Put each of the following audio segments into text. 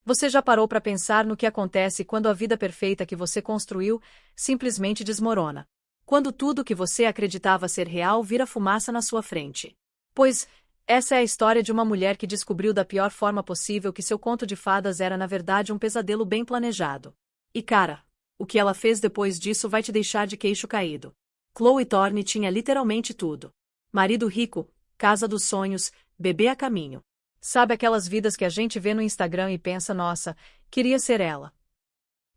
Você já parou para pensar no que acontece quando a vida perfeita que você construiu simplesmente desmorona? Quando tudo que você acreditava ser real vira fumaça na sua frente. Pois, essa é a história de uma mulher que descobriu da pior forma possível que seu conto de fadas era na verdade um pesadelo bem planejado. E cara, o que ela fez depois disso vai te deixar de queixo caído. Chloe Thorne tinha literalmente tudo. Marido rico, casa dos sonhos, bebê a caminho. Sabe aquelas vidas que a gente vê no Instagram e pensa, nossa, queria ser ela.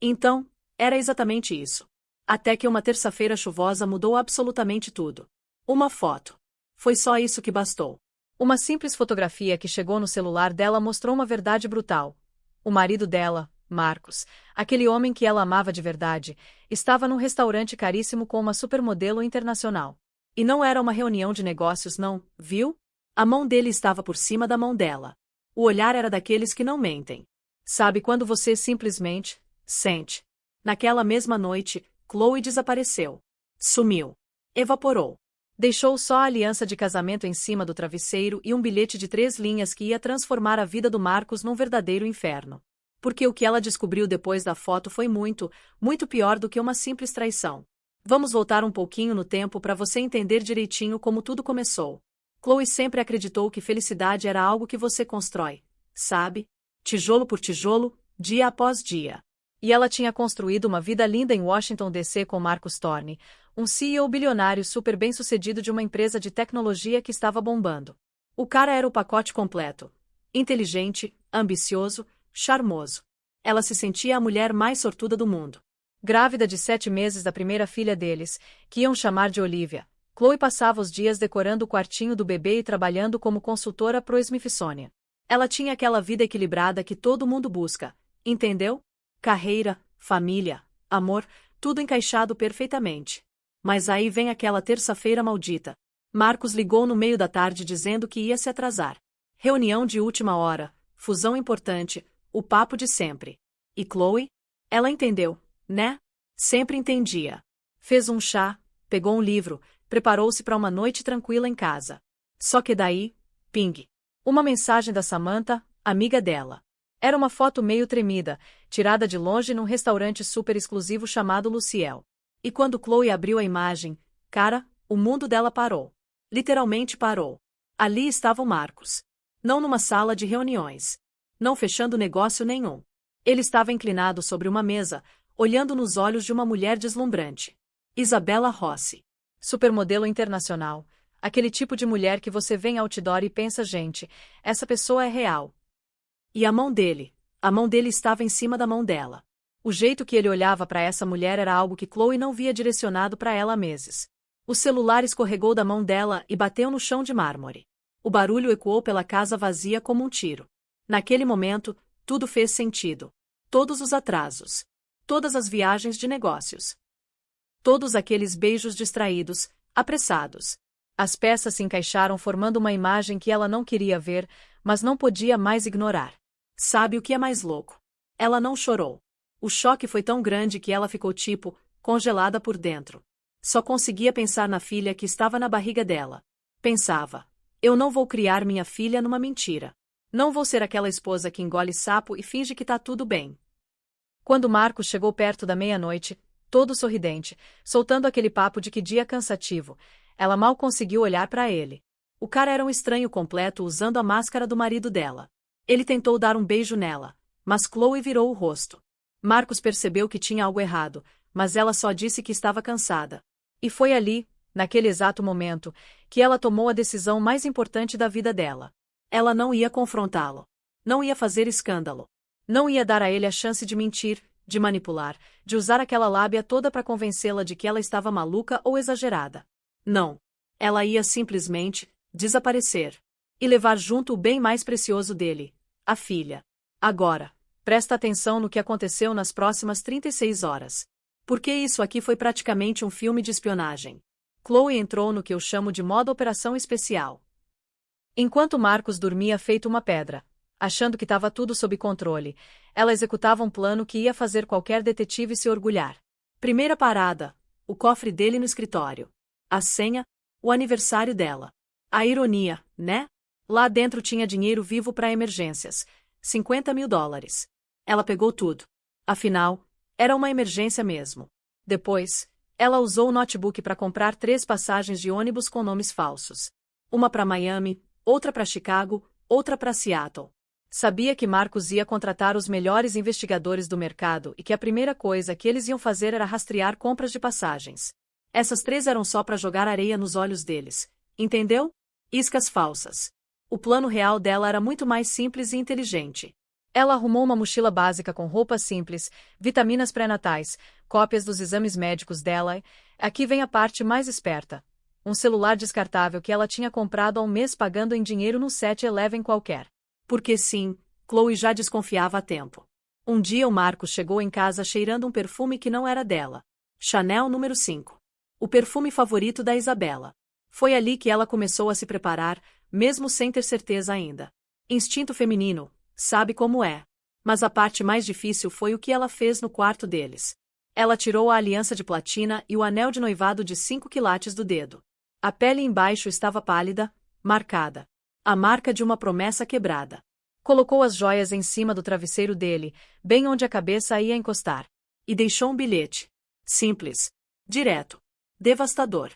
Então, era exatamente isso. Até que uma terça-feira chuvosa mudou absolutamente tudo. Uma foto. Foi só isso que bastou. Uma simples fotografia que chegou no celular dela mostrou uma verdade brutal. O marido dela, Marcos, aquele homem que ela amava de verdade, estava num restaurante caríssimo com uma supermodelo internacional. E não era uma reunião de negócios não, viu? A mão dele estava por cima da mão dela. O olhar era daqueles que não mentem. Sabe quando você simplesmente sente? Naquela mesma noite, Chloe desapareceu. Sumiu. Evaporou. Deixou só a aliança de casamento em cima do travesseiro e um bilhete de 3 linhas que ia transformar a vida do Marcos num verdadeiro inferno. Porque o que ela descobriu depois da foto foi muito, muito pior do que uma simples traição. Vamos voltar um pouquinho no tempo para você entender direitinho como tudo começou. Chloe sempre acreditou que felicidade era algo que você constrói, sabe? Tijolo por tijolo, dia após dia. E ela tinha construído uma vida linda em Washington DC com Marcus Thorne, um CEO bilionário super bem-sucedido de uma empresa de tecnologia que estava bombando. O cara era o pacote completo. Inteligente, ambicioso, charmoso. Ela se sentia a mulher mais sortuda do mundo. Grávida de 7 meses da primeira filha deles, que iam chamar de Olivia, Chloe passava os dias decorando o quartinho do bebê e trabalhando como consultora pro Smithsonian. Ela tinha aquela vida equilibrada que todo mundo busca, entendeu? Carreira, família, amor, tudo encaixado perfeitamente. Mas aí vem aquela terça-feira maldita. Marcos ligou no meio da tarde dizendo que ia se atrasar. Reunião de última hora, fusão importante, o papo de sempre. E Chloe? Ela entendeu, né? Sempre entendia. Fez um chá, pegou um livro, preparou-se para uma noite tranquila em casa. Só que daí, ping. Uma mensagem da Samantha, amiga dela. Era uma foto meio tremida, tirada de longe num restaurante super exclusivo chamado Luciel. E quando Chloe abriu a imagem, cara, o mundo dela parou. Literalmente parou. Ali estava o Marcos. Não numa sala de reuniões. Não fechando negócio nenhum. Ele estava inclinado sobre uma mesa, olhando nos olhos de uma mulher deslumbrante. Isabella Rossi. Supermodelo internacional. Aquele tipo de mulher que você vê em outdoor e pensa, gente, essa pessoa é real. E a mão dele estava em cima da mão dela. O jeito que ele olhava para essa mulher era algo que Chloe não via direcionado para ela há meses. O celular escorregou da mão dela e bateu no chão de mármore. O barulho ecoou pela casa vazia como um tiro. Naquele momento, tudo fez sentido. Todos os atrasos. Todas as viagens de negócios. Todos aqueles beijos distraídos, apressados. As peças se encaixaram formando uma imagem que ela não queria ver, mas não podia mais ignorar. Sabe o que é mais louco? Ela não chorou. O choque foi tão grande que ela ficou tipo, congelada por dentro. Só conseguia pensar na filha que estava na barriga dela. Pensava, eu não vou criar minha filha numa mentira. Não vou ser aquela esposa que engole sapo e finge que tá tudo bem. Quando Marcos chegou perto da meia-noite, todo sorridente, soltando aquele papo de que dia cansativo, ela mal conseguiu olhar para ele. O cara era um estranho completo usando a máscara do marido dela. Ele tentou dar um beijo nela, mas Chloe virou o rosto. Marcos percebeu que tinha algo errado, mas ela só disse que estava cansada. E foi ali, naquele exato momento, que ela tomou a decisão mais importante da vida dela. Ela não ia confrontá-lo. Não ia fazer escândalo. Não ia dar a ele a chance de mentir, de manipular, de usar aquela lábia toda para convencê-la de que ela estava maluca ou exagerada. Não. Ela ia simplesmente desaparecer. E levar junto o bem mais precioso dele, a filha. Agora, presta atenção no que aconteceu nas próximas 36 horas. Porque isso aqui foi praticamente um filme de espionagem. Chloe entrou no que eu chamo de modo operação especial. Enquanto Marcos dormia feito uma pedra, achando que estava tudo sob controle, ela executava um plano que ia fazer qualquer detetive se orgulhar. Primeira parada, o cofre dele no escritório. A senha, o aniversário dela. A ironia, né? Lá dentro tinha dinheiro vivo para emergências. $50.000. Ela pegou tudo. Afinal, era uma emergência mesmo. Depois, ela usou o notebook para comprar 3 passagens de ônibus com nomes falsos. Uma para Miami, outra para Chicago, outra para Seattle. Sabia que Marcos ia contratar os melhores investigadores do mercado e que a primeira coisa que eles iam fazer era rastrear compras de passagens. Essas 3 eram só para jogar areia nos olhos deles. Entendeu? Iscas falsas. O plano real dela era muito mais simples e inteligente. Ela arrumou uma mochila básica com roupas simples, vitaminas pré-natais, cópias dos exames médicos dela e, aqui vem a parte mais esperta, um celular descartável que ela tinha comprado há um mês pagando em dinheiro no 7-Eleven qualquer. Porque sim, Chloe já desconfiava há tempo. Um dia o Marcos chegou em casa cheirando um perfume que não era dela. Chanel número 5. O perfume favorito da Isabela. Foi ali que ela começou a se preparar, mesmo sem ter certeza ainda. Instinto feminino, sabe como é. Mas a parte mais difícil foi o que ela fez no quarto deles. Ela tirou a aliança de platina e o anel de noivado de 5 quilates do dedo. A pele embaixo estava pálida, marcada. A marca de uma promessa quebrada. Colocou as joias em cima do travesseiro dele, bem onde a cabeça ia encostar. E deixou um bilhete. Simples. Direto. Devastador.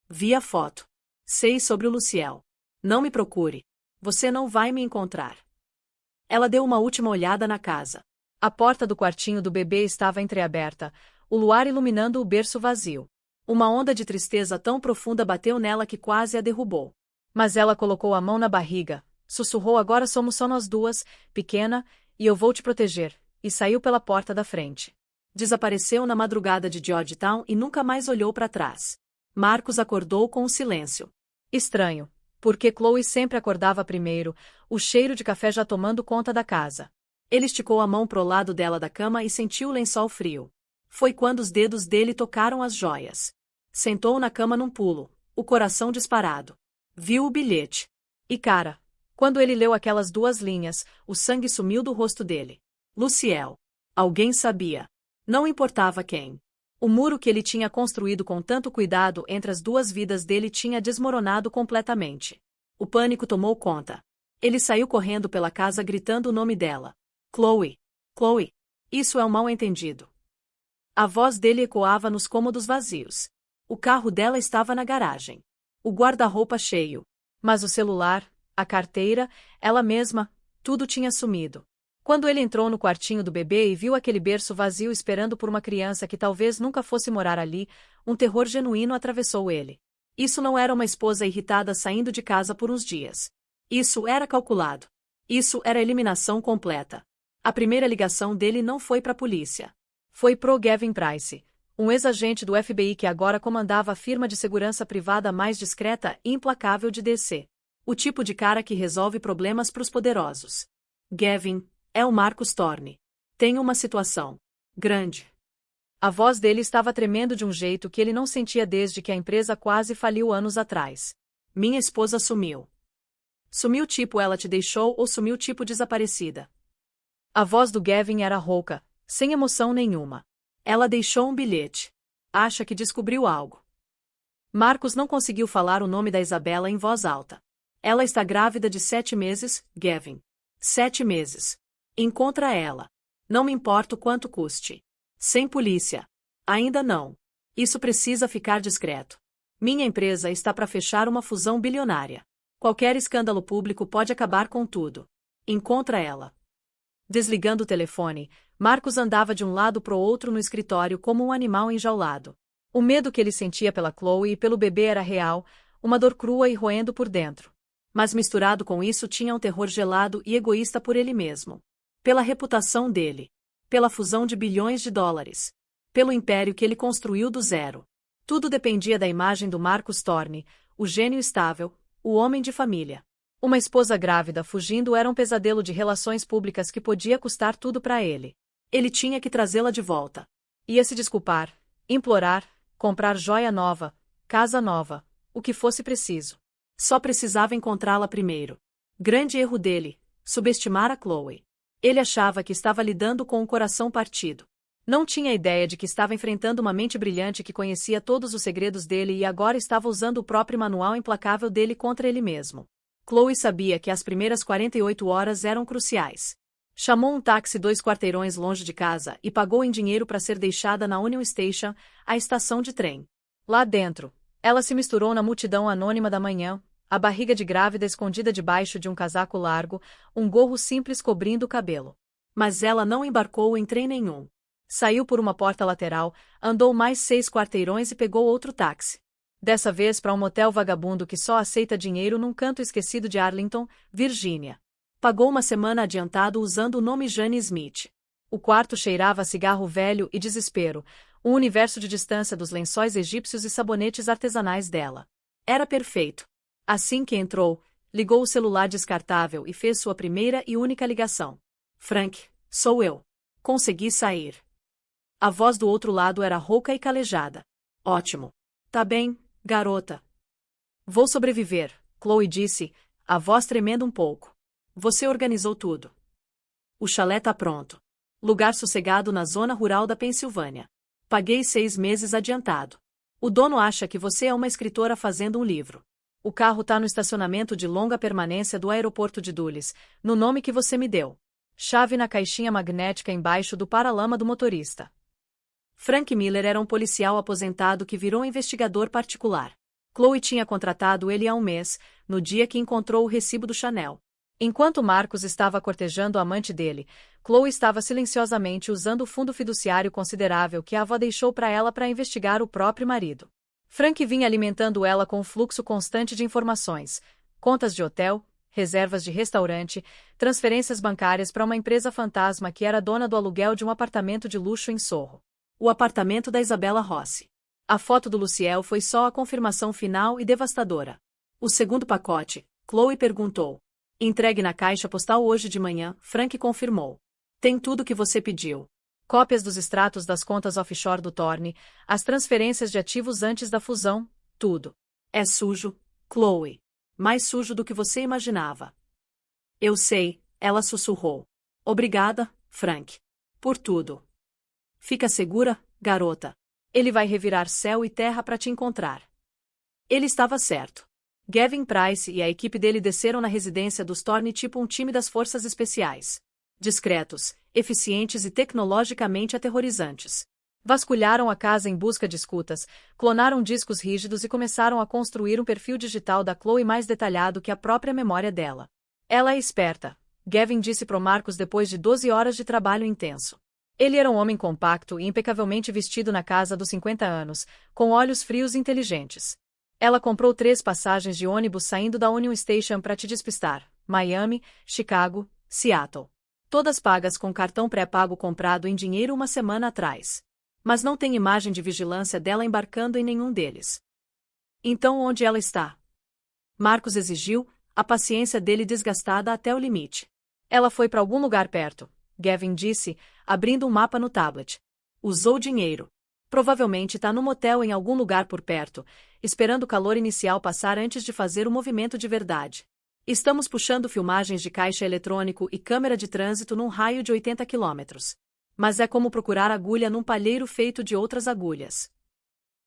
Vi a foto. Sei sobre o Luciel. Não me procure. Você não vai me encontrar. Ela deu uma última olhada na casa. A porta do quartinho do bebê estava entreaberta, o luar iluminando o berço vazio. Uma onda de tristeza tão profunda bateu nela que quase a derrubou. Mas ela colocou a mão na barriga, sussurrou: agora somos só nós duas, pequena, e eu vou te proteger, e saiu pela porta da frente. Desapareceu na madrugada de Georgetown e nunca mais olhou para trás. Marcos acordou com o silêncio. Estranho, porque Chloe sempre acordava primeiro, o cheiro de café já tomando conta da casa. Ele esticou a mão pro lado dela da cama e sentiu o lençol frio. Foi quando os dedos dele tocaram as joias. Sentou na cama num pulo, o coração disparado. Viu o bilhete. E cara, quando ele leu aquelas 2 linhas, o sangue sumiu do rosto dele. Luciel. Alguém sabia. Não importava quem. O muro que ele tinha construído com tanto cuidado entre as 2 vidas dele tinha desmoronado completamente. O pânico tomou conta. Ele saiu correndo pela casa gritando o nome dela. Chloe. Chloe. Isso é um mal-entendido. A voz dele ecoava nos cômodos vazios. O carro dela estava na garagem. O guarda-roupa cheio. Mas o celular, a carteira, ela mesma, tudo tinha sumido. Quando ele entrou no quartinho do bebê e viu aquele berço vazio esperando por uma criança que talvez nunca fosse morar ali, um terror genuíno atravessou ele. Isso não era uma esposa irritada saindo de casa por uns dias. Isso era calculado. Isso era eliminação completa. A primeira ligação dele não foi para a polícia. Foi pro Gavin Price, um ex-agente do FBI que agora comandava a firma de segurança privada mais discreta e implacável de DC. O tipo de cara que resolve problemas pros poderosos. Gavin, é o Marcus Thorne. Tem uma situação grande. A voz dele estava tremendo de um jeito que ele não sentia desde que a empresa quase faliu anos atrás. Minha esposa sumiu. Sumiu tipo ela te deixou ou sumiu tipo desaparecida? A voz do Gavin era rouca, sem emoção nenhuma. Ela deixou um bilhete. Acha que descobriu algo. Marcos não conseguiu falar o nome da Isabela em voz alta. Ela está grávida de 7 meses, Gavin. 7 meses. Encontra ela. Não me importa o quanto custe. Sem polícia. Ainda não. Isso precisa ficar discreto. Minha empresa está para fechar uma fusão bilionária. Qualquer escândalo público pode acabar com tudo. Encontra ela. Desligando o telefone, Marcos andava de um lado pro outro no escritório como um animal enjaulado. O medo que ele sentia pela Chloe e pelo bebê era real, uma dor crua e roendo por dentro. Mas misturado com isso tinha um terror gelado e egoísta por ele mesmo. Pela reputação dele. Pela fusão de bilhões de dólares. Pelo império que ele construiu do zero. Tudo dependia da imagem do Marcus Thorne, o gênio estável, o homem de família. Uma esposa grávida fugindo era um pesadelo de relações públicas que podia custar tudo para ele. Ele tinha que trazê-la de volta. Ia se desculpar, implorar, comprar joia nova, casa nova, o que fosse preciso. Só precisava encontrá-la primeiro. Grande erro dele, subestimar a Chloe. Ele achava que estava lidando com um coração partido. Não tinha ideia de que estava enfrentando uma mente brilhante que conhecia todos os segredos dele e agora estava usando o próprio manual implacável dele contra ele mesmo. Chloe sabia que as primeiras 48 horas eram cruciais. Chamou um táxi 2 quarteirões longe de casa e pagou em dinheiro para ser deixada na Union Station, a estação de trem. Lá dentro, ela se misturou na multidão anônima da manhã, a barriga de grávida escondida debaixo de um casaco largo, um gorro simples cobrindo o cabelo. Mas ela não embarcou em trem nenhum. Saiu por uma porta lateral, andou mais 6 quarteirões e pegou outro táxi. Dessa vez para um motel vagabundo que só aceita dinheiro num canto esquecido de Arlington, Virgínia. Pagou uma semana adiantado usando o nome Jane Smith. O quarto cheirava a cigarro velho e desespero, um universo de distância dos lençóis egípcios e sabonetes artesanais dela. Era perfeito. Assim que entrou, ligou o celular descartável e fez sua primeira e única ligação. Frank, sou eu. Consegui sair. A voz do outro lado era rouca e calejada. Ótimo. Tá bem, garota. Vou sobreviver, Chloe disse, a voz tremendo um pouco. Você organizou tudo. O chalé tá pronto. Lugar sossegado na zona rural da Pensilvânia. Paguei 6 meses adiantado. O dono acha que você é uma escritora fazendo um livro. O carro tá no estacionamento de longa permanência do aeroporto de Dulles, no nome que você me deu. Chave na caixinha magnética embaixo do paralama do motorista. Frank Miller era um policial aposentado que virou investigador particular. Chloe tinha contratado ele há um mês, no dia que encontrou o recibo do Chanel. Enquanto Marcos estava cortejando a amante dele, Chloe estava silenciosamente usando o fundo fiduciário considerável que a avó deixou para ela para investigar o próprio marido. Frank vinha alimentando ela com um fluxo constante de informações, contas de hotel, reservas de restaurante, transferências bancárias para uma empresa fantasma que era dona do aluguel de um apartamento de luxo em Sorro. O apartamento da Isabella Rossi. A foto do Luciel foi só a confirmação final e devastadora. O segundo pacote, Chloe perguntou. Entregue na caixa postal hoje de manhã, Frank confirmou. Tem tudo que você pediu. Cópias dos extratos das contas offshore do Thorne, as transferências de ativos antes da fusão, tudo. É sujo, Chloe. Mais sujo do que você imaginava. Eu sei, ela sussurrou. Obrigada, Frank. Por tudo. Fica segura, garota. Ele vai revirar céu e terra para te encontrar. Ele estava certo. Gavin Price e a equipe dele desceram na residência dos Thorne tipo um time das forças especiais. Discretos, eficientes e tecnologicamente aterrorizantes. Vasculharam a casa em busca de escutas, clonaram discos rígidos e começaram a construir um perfil digital da Chloe mais detalhado que a própria memória dela. Ela é esperta, Gavin disse pro Marcos depois de 12 horas de trabalho intenso. Ele era um homem compacto e impecavelmente vestido na casa dos 50 anos, com olhos frios e inteligentes. Ela comprou 3 passagens de ônibus saindo da Union Station para te despistar: Miami, Chicago, Seattle. Todas pagas com cartão pré-pago comprado em dinheiro uma semana atrás. Mas não tem imagem de vigilância dela embarcando em nenhum deles. Então onde ela está? Marcos exigiu, a paciência dele desgastada até o limite. Ela foi para algum lugar perto, Gavin disse, abrindo um mapa no tablet. Usou dinheiro. Provavelmente está no motel em algum lugar por perto, esperando o calor inicial passar antes de fazer o movimento de verdade. Estamos puxando filmagens de caixa eletrônico e câmera de trânsito num raio de 80 quilômetros. Mas é como procurar agulha num palheiro feito de outras agulhas.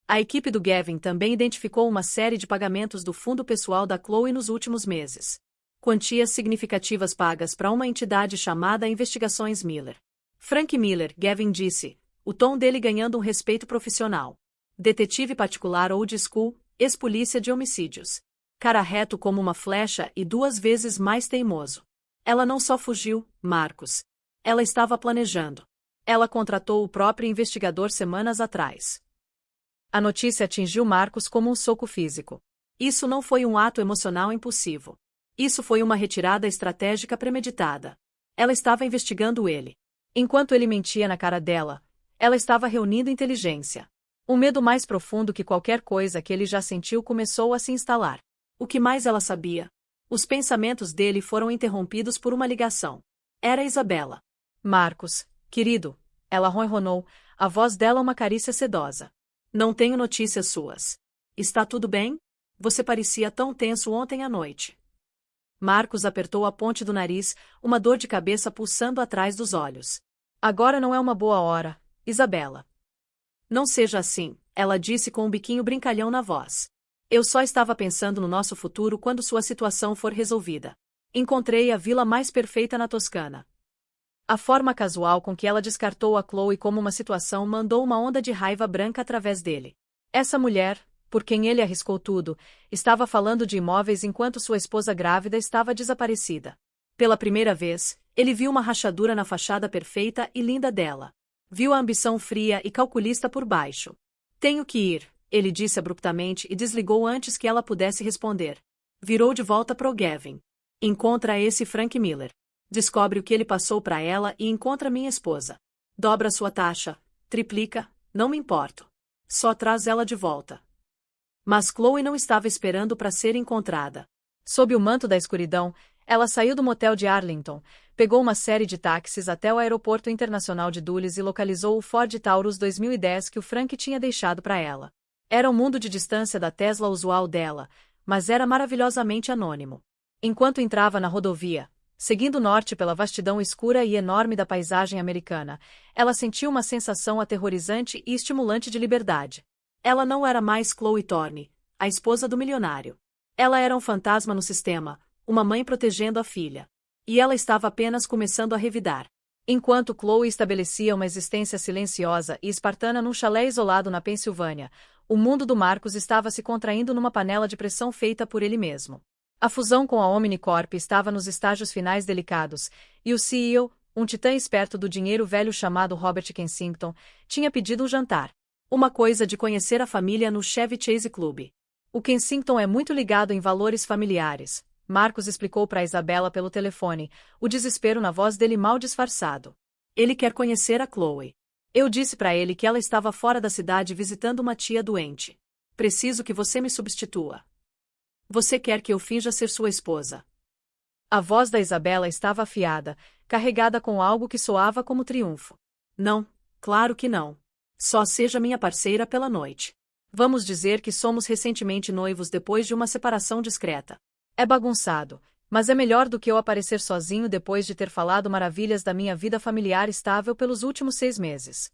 A equipe do Gavin também identificou uma série de pagamentos do fundo pessoal da Chloe nos últimos meses. Quantias significativas pagas para uma entidade chamada Investigações Miller. Frank Miller, Gavin disse, o tom dele ganhando um respeito profissional. Detetive particular old school, ex-polícia de homicídios. Cara reto como uma flecha e 2 vezes mais teimoso. Ela não só fugiu, Marcos. Ela estava planejando. Ela contratou o próprio investigador semanas atrás. A notícia atingiu Marcos como um soco físico. Isso não foi um ato emocional impulsivo. Isso foi uma retirada estratégica premeditada. Ela estava investigando ele. Enquanto ele mentia na cara dela, ela estava reunindo inteligência. Um medo mais profundo que qualquer coisa que ele já sentiu começou a se instalar. O que mais ela sabia? Os pensamentos dele foram interrompidos por uma ligação. Era Isabella. Marcos, querido, ela ronronou, a voz dela uma carícia sedosa. Não tenho notícias suas. Está tudo bem? Você parecia tão tenso ontem à noite. Marcos apertou a ponte do nariz, uma dor de cabeça pulsando atrás dos olhos. Agora não é uma boa hora, Isabella. Não seja assim, ela disse com um biquinho brincalhão na voz. Eu só estava pensando no nosso futuro quando sua situação for resolvida. Encontrei a vila mais perfeita na Toscana. A forma casual com que ela descartou a Chloe como uma situação mandou uma onda de raiva branca através dele. Essa mulher, por quem ele arriscou tudo, estava falando de imóveis enquanto sua esposa grávida estava desaparecida. Pela primeira vez, ele viu uma rachadura na fachada perfeita e linda dela. Viu a ambição fria e calculista por baixo. Tenho que ir, ele disse abruptamente e desligou antes que ela pudesse responder. Virou de volta pro Gavin. Encontra esse Frank Miller. Descobre o que ele passou para ela e encontra minha esposa. Dobra sua taxa, triplica, não me importo. Só traz ela de volta. Mas Chloe não estava esperando para ser encontrada. Sob o manto da escuridão, ela saiu do motel de Arlington, pegou uma série de táxis até o aeroporto internacional de Dulles e localizou o Ford Taurus 2010 que o Frank tinha deixado para ela. Era um mundo de distância da Tesla usual dela, mas era maravilhosamente anônimo. Enquanto entrava na rodovia, seguindo norte pela vastidão escura e enorme da paisagem americana, ela sentiu uma sensação aterrorizante e estimulante de liberdade. Ela não era mais Chloe Thorne, a esposa do milionário. Ela era um fantasma no sistema, uma mãe protegendo a filha. E ela estava apenas começando a revidar. Enquanto Chloe estabelecia uma existência silenciosa e espartana num chalé isolado na Pensilvânia, o mundo do Marcus estava se contraindo numa panela de pressão feita por ele mesmo. A fusão com a Omnicorp estava nos estágios finais delicados, e o CEO, um titã esperto do dinheiro velho chamado Robert Kensington, tinha pedido um jantar. Uma coisa de conhecer a família no Chevy Chase Club. O Kensington é muito ligado em valores familiares, Marcus explicou para Isabella pelo telefone, o desespero na voz dele mal disfarçado. Ele quer conhecer a Chloe. Eu disse para ele que ela estava fora da cidade visitando uma tia doente. Preciso que você me substitua. Você quer que eu finja ser sua esposa? A voz da Isabella estava afiada, carregada com algo que soava como triunfo. Não, claro que não. Só seja minha parceira pela noite. Vamos dizer que somos recentemente noivos depois de uma separação discreta. É bagunçado, mas é melhor do que eu aparecer sozinho depois de ter falado maravilhas da minha vida familiar estável pelos últimos 6 meses.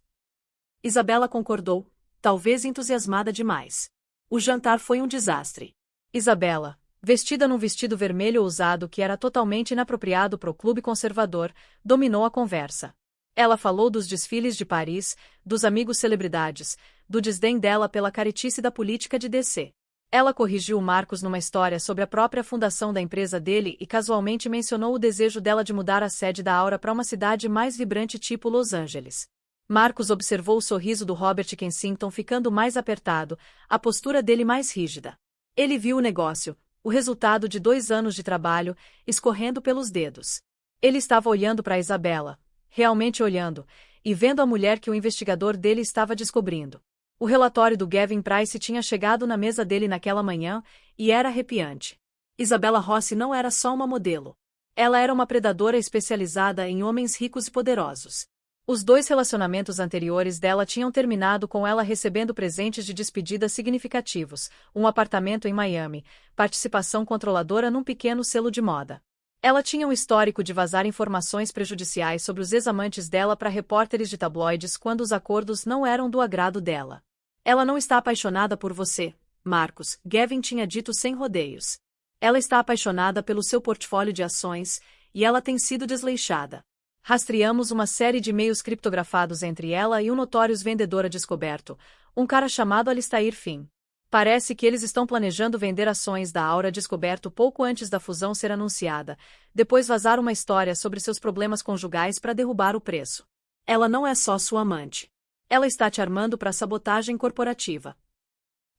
Isabella concordou, talvez entusiasmada demais. O jantar foi um desastre. Isabella, vestida num vestido vermelho ousado que era totalmente inapropriado para o clube conservador, dominou a conversa. Ela falou dos desfiles de Paris, dos amigos celebridades, do desdém dela pela caretice da política de DC. Ela corrigiu Marcus numa história sobre a própria fundação da empresa dele e casualmente mencionou o desejo dela de mudar a sede da Aura para uma cidade mais vibrante tipo Los Angeles. Marcus observou o sorriso do Robert Kensington ficando mais apertado, a postura dele mais rígida. Ele viu o negócio, o resultado de 2 anos de trabalho, escorrendo pelos dedos. Ele estava olhando para Isabella, realmente olhando, e vendo a mulher que o investigador dele estava descobrindo. O relatório do Gavin Price tinha chegado na mesa dele naquela manhã, e era arrepiante. Isabella Rossi não era só uma modelo. Ela era uma predadora especializada em homens ricos e poderosos. Os 2 relacionamentos anteriores dela tinham terminado com ela recebendo presentes de despedida significativos, um apartamento em Miami, participação controladora num pequeno selo de moda. Ela tinha um histórico de vazar informações prejudiciais sobre os ex-amantes dela para repórteres de tabloides quando os acordos não eram do agrado dela. Ela não está apaixonada por você, Marcus, Gavin tinha dito sem rodeios. Ela está apaixonada pelo seu portfólio de ações, e ela tem sido desleixada. Rastreamos uma série de e-mails criptografados entre ela e um notórios vendedor descoberto, um cara chamado Alistair Finn. Parece que eles estão planejando vender ações da Aura descoberto pouco antes da fusão ser anunciada, depois vazar uma história sobre seus problemas conjugais para derrubar o preço. Ela não é só sua amante. Ela está te armando para sabotagem corporativa.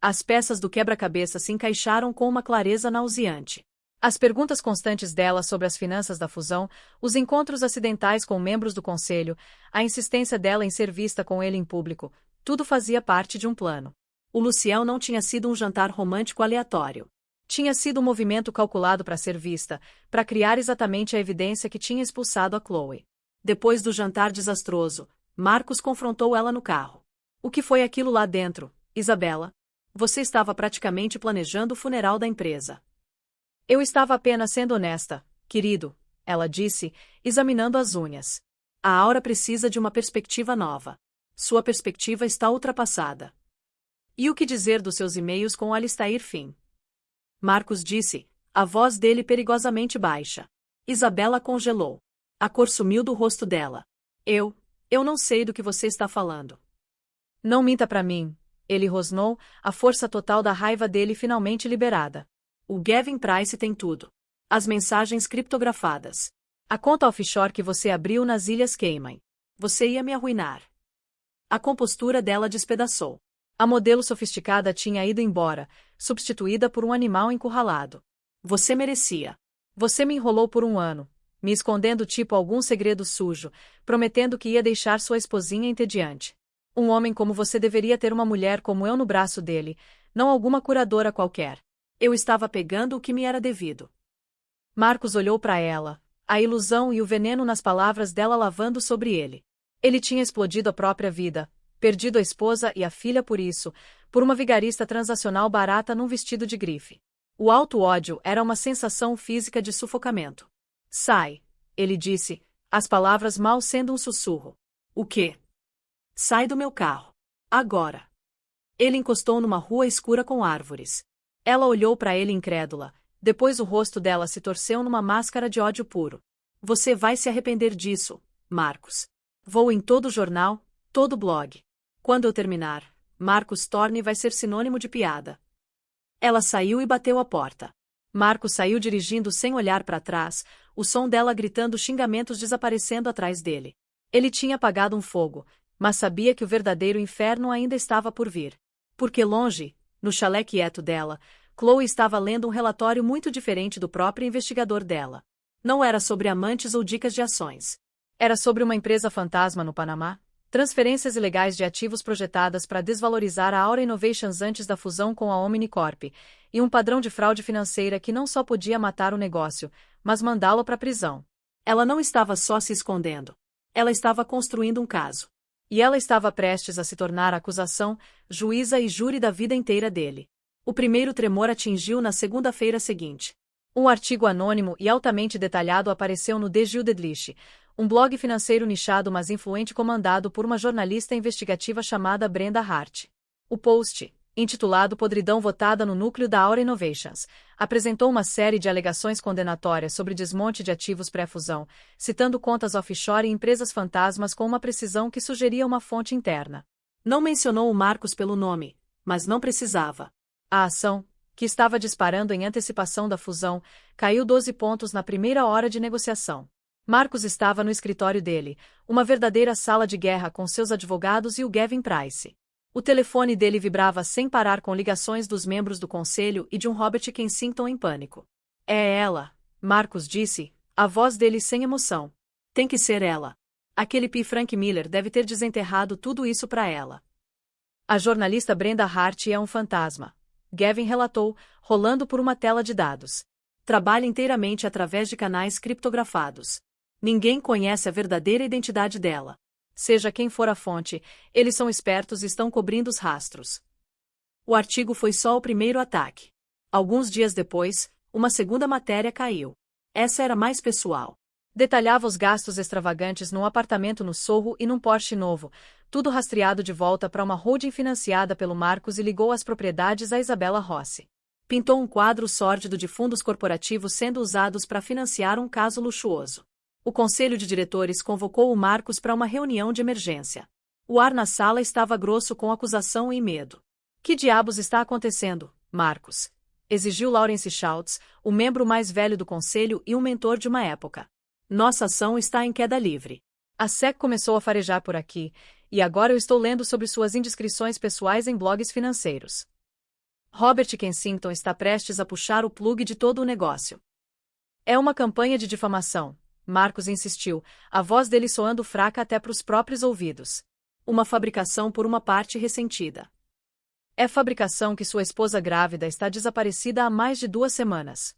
As peças do quebra-cabeça se encaixaram com uma clareza nauseante. As perguntas constantes dela sobre as finanças da fusão, os encontros acidentais com membros do conselho, a insistência dela em ser vista com ele em público, tudo fazia parte de um plano. O Luciel não tinha sido um jantar romântico aleatório. Tinha sido um movimento calculado para ser vista, para criar exatamente a evidência que tinha expulsado a Chloe. Depois do jantar desastroso, Marcus confrontou ela no carro. O que foi aquilo lá dentro, Isabella? Você estava praticamente planejando o funeral da empresa. Eu estava apenas sendo honesta, querido, ela disse, examinando as unhas. A Aura precisa de uma perspectiva nova. Sua perspectiva está ultrapassada. E o que dizer dos seus e-mails com Alistair Finn? Marcus disse, a voz dele perigosamente baixa. Isabella congelou. A cor sumiu do rosto dela. Eu não sei do que você está falando. Não minta pra mim, ele rosnou, a força total da raiva dele finalmente liberada. O Gavin Price tem tudo. As mensagens criptografadas. A conta offshore que você abriu nas Ilhas Cayman. Você ia me arruinar. A compostura dela despedaçou. A modelo sofisticada tinha ido embora, substituída por um animal encurralado. Você merecia. Você me enrolou por um ano, me escondendo tipo algum segredo sujo, prometendo que ia deixar sua esposinha entediante. Um homem como você deveria ter uma mulher como eu no braço dele, não alguma curadora qualquer. Eu estava pegando o que me era devido. Marcos olhou para ela, a ilusão e o veneno nas palavras dela lavando sobre ele. Ele tinha explodido a própria vida, perdido a esposa e a filha por isso, por uma vigarista transacional barata num vestido de grife. O alto ódio era uma sensação física de sufocamento. Sai, ele disse, as palavras mal sendo um sussurro. O quê? Sai do meu carro. Agora. Ele encostou numa rua escura com árvores. Ela olhou para ele incrédula, depois o rosto dela se torceu numa máscara de ódio puro. Você vai se arrepender disso, Marcos. Vou em todo jornal, todo blog. Quando eu terminar, Marcos Thorne vai ser sinônimo de piada. Ela saiu e bateu a porta. Marcos saiu dirigindo sem olhar para trás, o som dela gritando xingamentos desaparecendo atrás dele. Ele tinha apagado um fogo, mas sabia que o verdadeiro inferno ainda estava por vir. Porque longe, no chalé quieto dela, Chloe estava lendo um relatório muito diferente do próprio investigador dela. Não era sobre amantes ou dicas de ações. Era sobre uma empresa fantasma no Panamá, transferências ilegais de ativos projetadas para desvalorizar a Aura Innovations antes da fusão com a Omnicorp, e um padrão de fraude financeira que não só podia matar o negócio, mas mandá-lo para a prisão. Ela não estava só se escondendo. Ela estava construindo um caso. E ela estava prestes a se tornar a acusação, juíza e júri da vida inteira dele. O primeiro tremor atingiu na segunda-feira seguinte. Um artigo anônimo e altamente detalhado apareceu no The Gilded, um blog financeiro nichado mas influente comandado por uma jornalista investigativa chamada Brenda Hart. O post, intitulado Podridão Votada no Núcleo da Aura Innovations, apresentou uma série de alegações condenatórias sobre desmonte de ativos pré-fusão, citando contas offshore e empresas fantasmas com uma precisão que sugeria uma fonte interna. Não mencionou o Marcos pelo nome, mas não precisava. A ação, que estava disparando em antecipação da fusão, caiu 12 pontos na primeira hora de negociação. Marcos estava no escritório dele, uma verdadeira sala de guerra com seus advogados e o Gavin Price. O telefone dele vibrava sem parar com ligações dos membros do conselho e de um Robert Kensington em pânico. É ela, Marcos disse, a voz dele sem emoção. Tem que ser ela. Aquele P. Frank Miller deve ter desenterrado tudo isso para ela. A jornalista Brenda Hart é um fantasma. Gavin relatou, rolando por uma tela de dados. Trabalha inteiramente através de canais criptografados. Ninguém conhece a verdadeira identidade dela. Seja quem for a fonte, eles são espertos e estão cobrindo os rastros. O artigo foi só o primeiro ataque. Alguns dias depois, uma segunda matéria caiu. Essa era mais pessoal. Detalhava os gastos extravagantes num apartamento no Sorro e num Porsche novo, tudo rastreado de volta para uma holding financiada pelo Marcos e ligou as propriedades a Isabella Rossi. Pintou um quadro sórdido de fundos corporativos sendo usados para financiar um caso luxuoso. O conselho de diretores convocou o Marcos para uma reunião de emergência. O ar na sala estava grosso com acusação e medo. Que diabos está acontecendo, Marcos? Exigiu Lawrence Schultz, o membro mais velho do conselho e um mentor de uma época. Nossa ação está em queda livre. A SEC começou a farejar por aqui, e agora eu estou lendo sobre suas indiscrições pessoais em blogs financeiros. Robert Kensington está prestes a puxar o plugue de todo o negócio. É uma campanha de difamação, Marcos insistiu, a voz dele soando fraca até para os próprios ouvidos. Uma fabricação por uma parte ressentida. É fabricação que sua esposa grávida está desaparecida há mais de 2 semanas.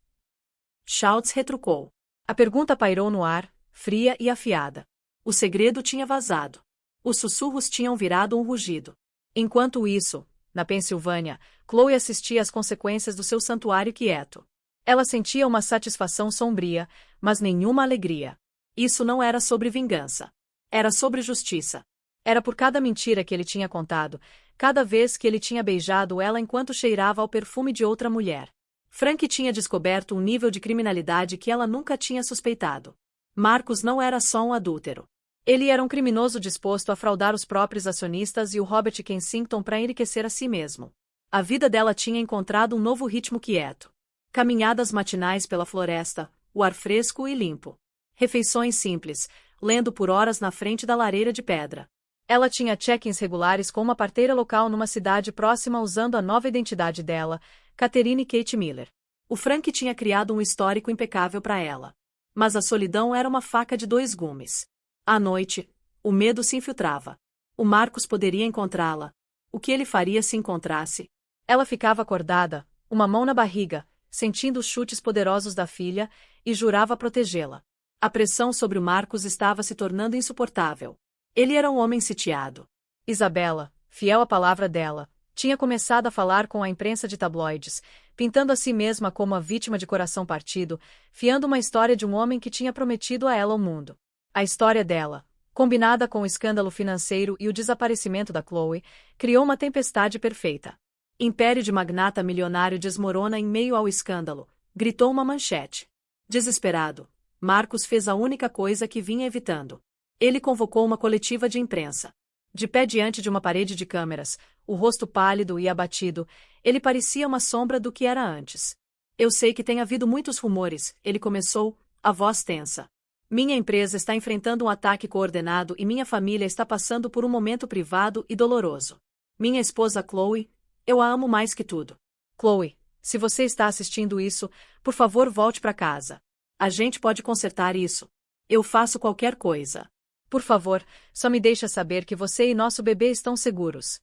Schultz retrucou. A pergunta pairou no ar, fria e afiada. O segredo tinha vazado. Os sussurros tinham virado um rugido. Enquanto isso, na Pensilvânia, Chloe assistia às consequências do seu santuário quieto. Ela sentia uma satisfação sombria, mas nenhuma alegria. Isso não era sobre vingança. Era sobre justiça. Era por cada mentira que ele tinha contado, cada vez que ele tinha beijado ela enquanto cheirava ao perfume de outra mulher. Frank tinha descoberto um nível de criminalidade que ela nunca tinha suspeitado. Marcus não era só um adúltero. Ele era um criminoso disposto a fraudar os próprios acionistas e o Robert Kensington para enriquecer a si mesmo. A vida dela tinha encontrado um novo ritmo quieto. Caminhadas matinais pela floresta, o ar fresco e limpo. Refeições simples, lendo por horas na frente da lareira de pedra. Ela tinha check-ins regulares com uma parteira local numa cidade próxima usando a nova identidade dela, Catherine Kate Miller. O Frank tinha criado um histórico impecável para ela. Mas a solidão era uma faca de dois gumes. À noite, o medo se infiltrava. O Marcus poderia encontrá-la. O que ele faria se encontrasse? Ela ficava acordada, uma mão na barriga, sentindo os chutes poderosos da filha, e jurava protegê-la. A pressão sobre o Marcus estava se tornando insuportável. Ele era um homem sitiado. Isabela, fiel à palavra dela, tinha começado a falar com a imprensa de tabloides, pintando a si mesma como a vítima de coração partido, fiando uma história de um homem que tinha prometido a ela o mundo. A história dela, combinada com o escândalo financeiro e o desaparecimento da Chloe, criou uma tempestade perfeita. Império de magnata milionário desmorona em meio ao escândalo, gritou uma manchete. Desesperado, Marcus fez a única coisa que vinha evitando. Ele convocou uma coletiva de imprensa. De pé diante de uma parede de câmeras, o rosto pálido e abatido, ele parecia uma sombra do que era antes. Eu sei que tem havido muitos rumores, ele começou, a voz tensa. Minha empresa está enfrentando um ataque coordenado e minha família está passando por um momento privado e doloroso. Minha esposa Chloe, eu a amo mais que tudo. Chloe, se você está assistindo isso, por favor volte para casa. A gente pode consertar isso. Eu faço qualquer coisa. Por favor, só me deixa saber que você e nosso bebê estão seguros.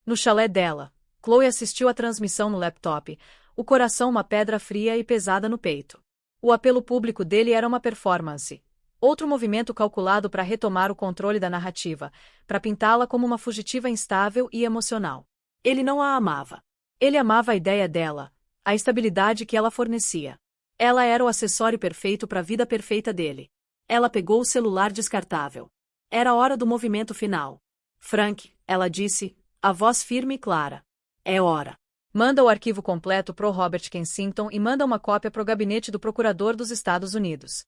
No chalé dela, Chloe assistiu à transmissão no laptop, o coração uma pedra fria e pesada no peito. O apelo público dele era uma performance. Outro movimento calculado para retomar o controle da narrativa, para pintá-la como uma fugitiva instável e emocional. Ele não a amava. Ele amava a ideia dela, a estabilidade que ela fornecia. Ela era o acessório perfeito para a vida perfeita dele. Ela pegou o celular descartável. Era a hora do movimento final. Frank, ela disse, a voz firme e clara. É hora. Manda o arquivo completo pro Robert Kensington e manda uma cópia pro gabinete do procurador dos Estados Unidos.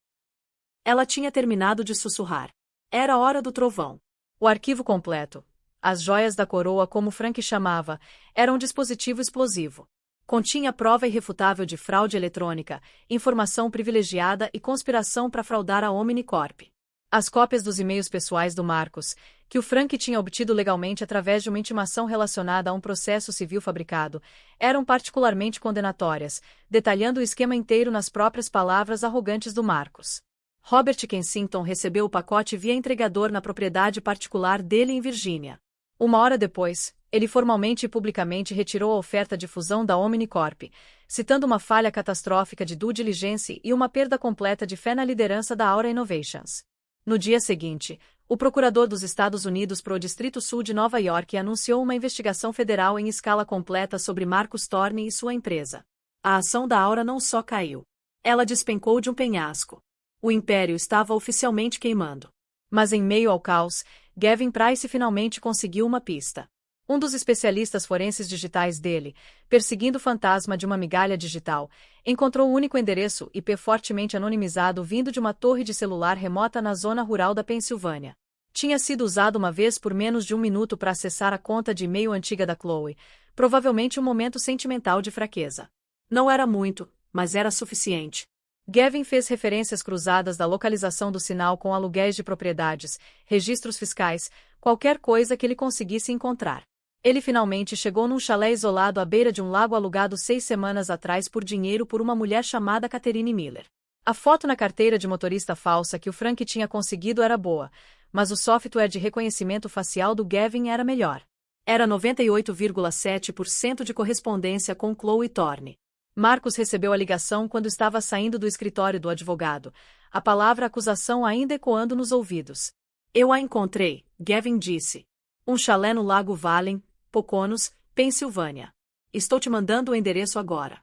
Ela tinha terminado de sussurrar. Era a hora do trovão. O arquivo completo, as joias da coroa como Frank chamava, era um dispositivo explosivo. Continha prova irrefutável de fraude eletrônica, informação privilegiada e conspiração para fraudar a Omnicorp. As cópias dos e-mails pessoais do Marcus, que o Frank tinha obtido legalmente através de uma intimação relacionada a um processo civil fabricado, eram particularmente condenatórias, detalhando o esquema inteiro nas próprias palavras arrogantes do Marcus. Robert Kensington recebeu o pacote via entregador na propriedade particular dele em Virgínia. Uma hora depois, ele formalmente e publicamente retirou a oferta de fusão da Omnicorp, citando uma falha catastrófica de due diligence e uma perda completa de fé na liderança da Aura Innovations. No dia seguinte, o procurador dos Estados Unidos para o Distrito Sul de Nova York anunciou uma investigação federal em escala completa sobre Marcus Thorne e sua empresa. A ação da Aura não só caiu. Ela despencou de um penhasco. O império estava oficialmente queimando. Mas em meio ao caos, Gavin Price finalmente conseguiu uma pista. Um dos especialistas forenses digitais dele, perseguindo o fantasma de uma migalha digital, encontrou o único endereço IP fortemente anonimizado vindo de uma torre de celular remota na zona rural da Pensilvânia. Tinha sido usado uma vez por menos de um minuto para acessar a conta de e-mail antiga da Chloe, provavelmente um momento sentimental de fraqueza. Não era muito, mas era suficiente. Gavin fez referências cruzadas da localização do sinal com aluguéis de propriedades, registros fiscais, qualquer coisa que ele conseguisse encontrar. Ele finalmente chegou num chalé isolado à beira de um lago alugado 6 semanas atrás por dinheiro por uma mulher chamada Catherine Miller. A foto na carteira de motorista falsa que o Frank tinha conseguido era boa, mas o software de reconhecimento facial do Gavin era melhor. Era 98,7% de correspondência com Chloe Thorne. Marcus recebeu a ligação quando estava saindo do escritório do advogado, a palavra acusação ainda ecoando nos ouvidos. Eu a encontrei, Gavin disse. Um chalé no Lago Valen, Poconos, Pensilvânia. Estou te mandando o endereço agora.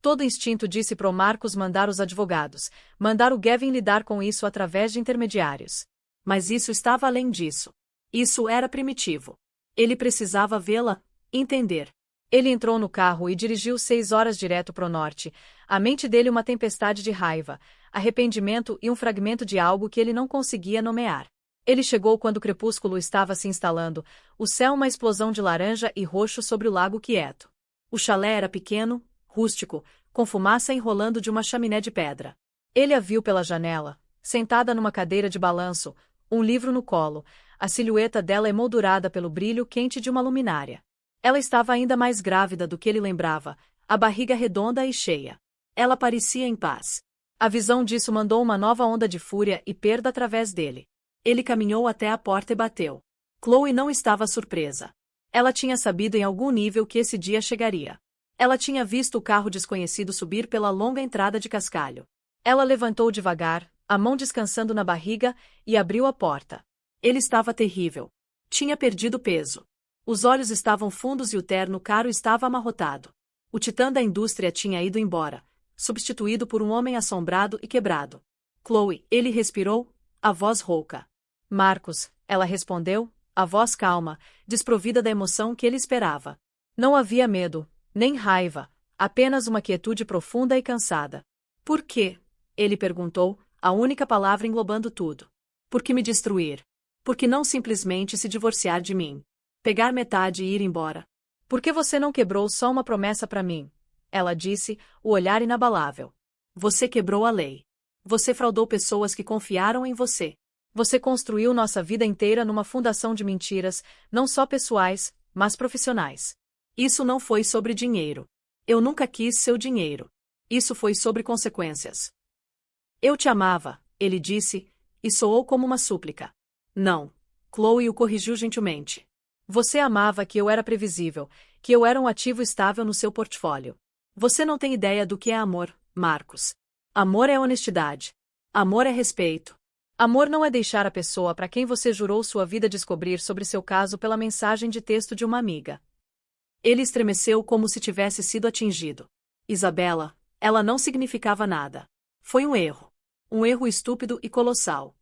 Todo instinto disse pro Marcus mandar os advogados, mandar o Gavin lidar com isso através de intermediários. Mas isso estava além disso. Isso era primitivo. Ele precisava vê-la, entender. Ele entrou no carro e dirigiu 6 horas direto pro norte, a mente dele uma tempestade de raiva, arrependimento e um fragmento de algo que ele não conseguia nomear. Ele chegou quando o crepúsculo estava se instalando, o céu uma explosão de laranja e roxo sobre o lago quieto. O chalé era pequeno, rústico, com fumaça enrolando de uma chaminé de pedra. Ele a viu pela janela, sentada numa cadeira de balanço, um livro no colo, a silhueta dela emoldurada pelo brilho quente de uma luminária. Ela estava ainda mais grávida do que ele lembrava, a barriga redonda e cheia. Ela parecia em paz. A visão disso mandou uma nova onda de fúria e perda através dele. Ele caminhou até a porta e bateu. Chloe não estava surpresa. Ela tinha sabido em algum nível que esse dia chegaria. Ela tinha visto o carro desconhecido subir pela longa entrada de cascalho. Ela levantou devagar, a mão descansando na barriga, e abriu a porta. Ele estava terrível. Tinha perdido peso. Os olhos estavam fundos e o terno caro estava amarrotado. O titã da indústria tinha ido embora, substituído por um homem assombrado e quebrado. Chloe, ele respirou, a voz rouca. Marcos, ela respondeu, a voz calma, desprovida da emoção que ele esperava. Não havia medo, nem raiva, apenas uma quietude profunda e cansada. Por quê? Ele perguntou, a única palavra englobando tudo. Por que me destruir? Por que não simplesmente se divorciar de mim? Pegar metade e ir embora? Por que você não quebrou só uma promessa para mim? Ela disse, o olhar inabalável. Você quebrou a lei. Você fraudou pessoas que confiaram em você. Você construiu nossa vida inteira numa fundação de mentiras, não só pessoais, mas profissionais. Isso não foi sobre dinheiro. Eu nunca quis seu dinheiro. Isso foi sobre consequências. Eu te amava, ele disse, e soou como uma súplica. Não. Chloe o corrigiu gentilmente. Você amava que eu era previsível, que eu era um ativo estável no seu portfólio. Você não tem ideia do que é amor, Marcos. Amor é honestidade. Amor é respeito. Amor não é deixar a pessoa para quem você jurou sua vida descobrir sobre seu caso pela mensagem de texto de uma amiga. Ele estremeceu como se tivesse sido atingido. Isabela, ela não significava nada. Foi um erro. Um erro estúpido e colossal.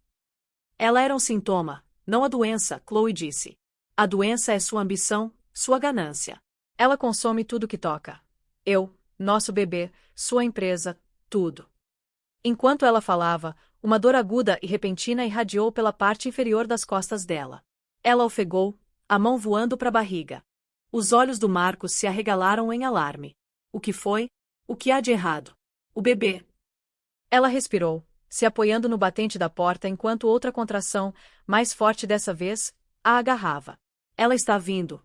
Ela era um sintoma, não a doença, Chloe disse. A doença é sua ambição, sua ganância. Ela consome tudo que toca. Eu, nosso bebê, sua empresa, tudo. Enquanto ela falava, uma dor aguda e repentina irradiou pela parte inferior das costas dela. Ela ofegou, a mão voando para a barriga. Os olhos do Marcos se arregalaram em alarme. O que foi? O que há de errado? O bebê. Ela respirou, se apoiando no batente da porta enquanto outra contração, mais forte dessa vez, a agarrava. Ela está vindo.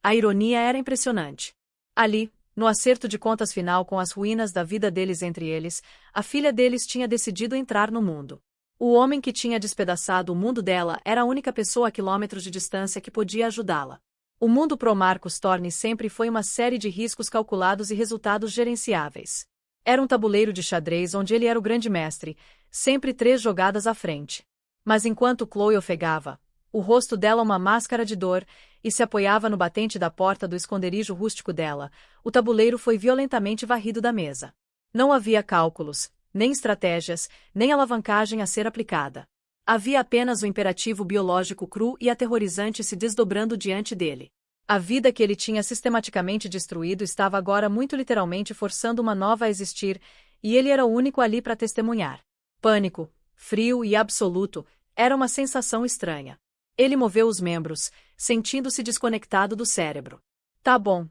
A ironia era impressionante. Ali, no acerto de contas final com as ruínas da vida deles entre eles, a filha deles tinha decidido entrar no mundo. O homem que tinha despedaçado o mundo dela era a única pessoa a quilômetros de distância que podia ajudá-la. O mundo pro Marcos Thorne sempre foi uma série de riscos calculados e resultados gerenciáveis. Era um tabuleiro de xadrez onde ele era o grande mestre, sempre 3 jogadas à frente. Mas enquanto Chloe ofegava, o rosto dela uma máscara de dor, e se apoiava no batente da porta do esconderijo rústico dela, o tabuleiro foi violentamente varrido da mesa. Não havia cálculos, nem estratégias, nem alavancagem a ser aplicada. Havia apenas o imperativo biológico cru e aterrorizante se desdobrando diante dele. A vida que ele tinha sistematicamente destruído estava agora muito literalmente forçando uma nova a existir, e ele era o único ali para testemunhar. Pânico, frio e absoluto, era uma sensação estranha. Ele moveu os membros, sentindo-se desconectado do cérebro. Tá bom,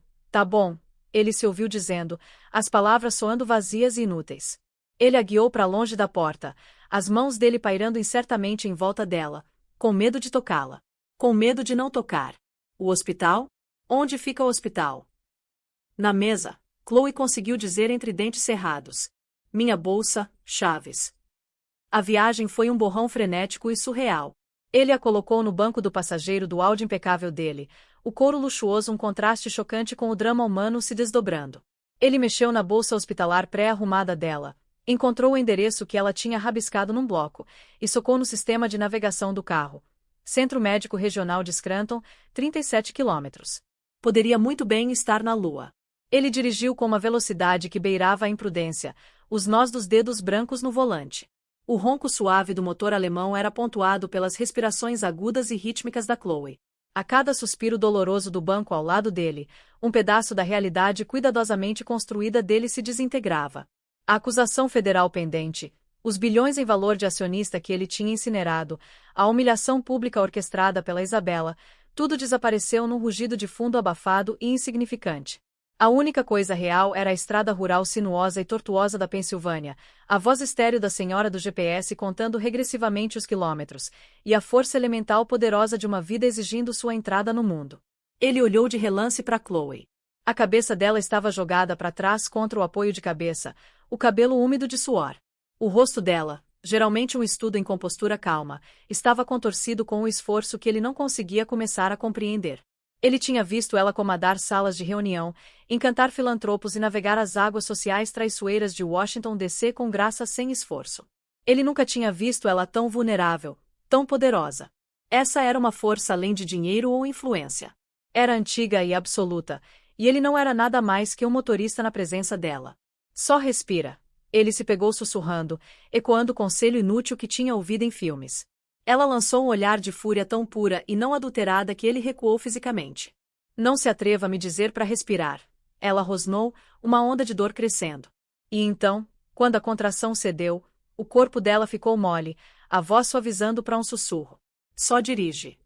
ele se ouviu dizendo, as palavras soando vazias e inúteis. Ele a guiou para longe da porta, as mãos dele pairando incertamente em volta dela, com medo de tocá-la. Com medo de não tocar. O hospital? Onde fica o hospital? Na mesa, Chloe conseguiu dizer entre dentes cerrados. Minha bolsa, chaves. A viagem foi um borrão frenético e surreal. Ele a colocou no banco do passageiro do Audi impecável dele, o couro luxuoso um contraste chocante com o drama humano se desdobrando. Ele mexeu na bolsa hospitalar pré-arrumada dela, encontrou o endereço que ela tinha rabiscado num bloco, e socou no sistema de navegação do carro. Centro Médico Regional de Scranton, 37 quilômetros. Poderia muito bem estar na Lua. Ele dirigiu com uma velocidade que beirava a imprudência, os nós dos dedos brancos no volante. O ronco suave do motor alemão era pontuado pelas respirações agudas e rítmicas da Chloe. A cada suspiro doloroso do banco ao lado dele, um pedaço da realidade cuidadosamente construída dele se desintegrava. A acusação federal pendente, os bilhões em valor de acionista que ele tinha incinerado, a humilhação pública orquestrada pela Isabela, tudo desapareceu num rugido de fundo abafado e insignificante. A única coisa real era a estrada rural sinuosa e tortuosa da Pensilvânia, a voz estéril da senhora do GPS contando regressivamente os quilômetros, e a força elemental poderosa de uma vida exigindo sua entrada no mundo. Ele olhou de relance para Chloe. A cabeça dela estava jogada para trás contra o apoio de cabeça, o cabelo úmido de suor. O rosto dela, geralmente um estudo em compostura calma, estava contorcido com um esforço que ele não conseguia começar a compreender. Ele tinha visto ela comandar salas de reunião, encantar filantropos e navegar as águas sociais traiçoeiras de Washington DC com graça sem esforço. Ele nunca tinha visto ela tão vulnerável, tão poderosa. Essa era uma força além de dinheiro ou influência. Era antiga e absoluta, e ele não era nada mais que um motorista na presença dela. Só respira. Ele se pegou sussurrando, ecoando o conselho inútil que tinha ouvido em filmes. Ela lançou um olhar de fúria tão pura e não adulterada que ele recuou fisicamente. Não se atreva a me dizer para respirar. Ela rosnou, uma onda de dor crescendo. E então, quando a contração cedeu, o corpo dela ficou mole, a voz suavizando para um sussurro. Só dirige.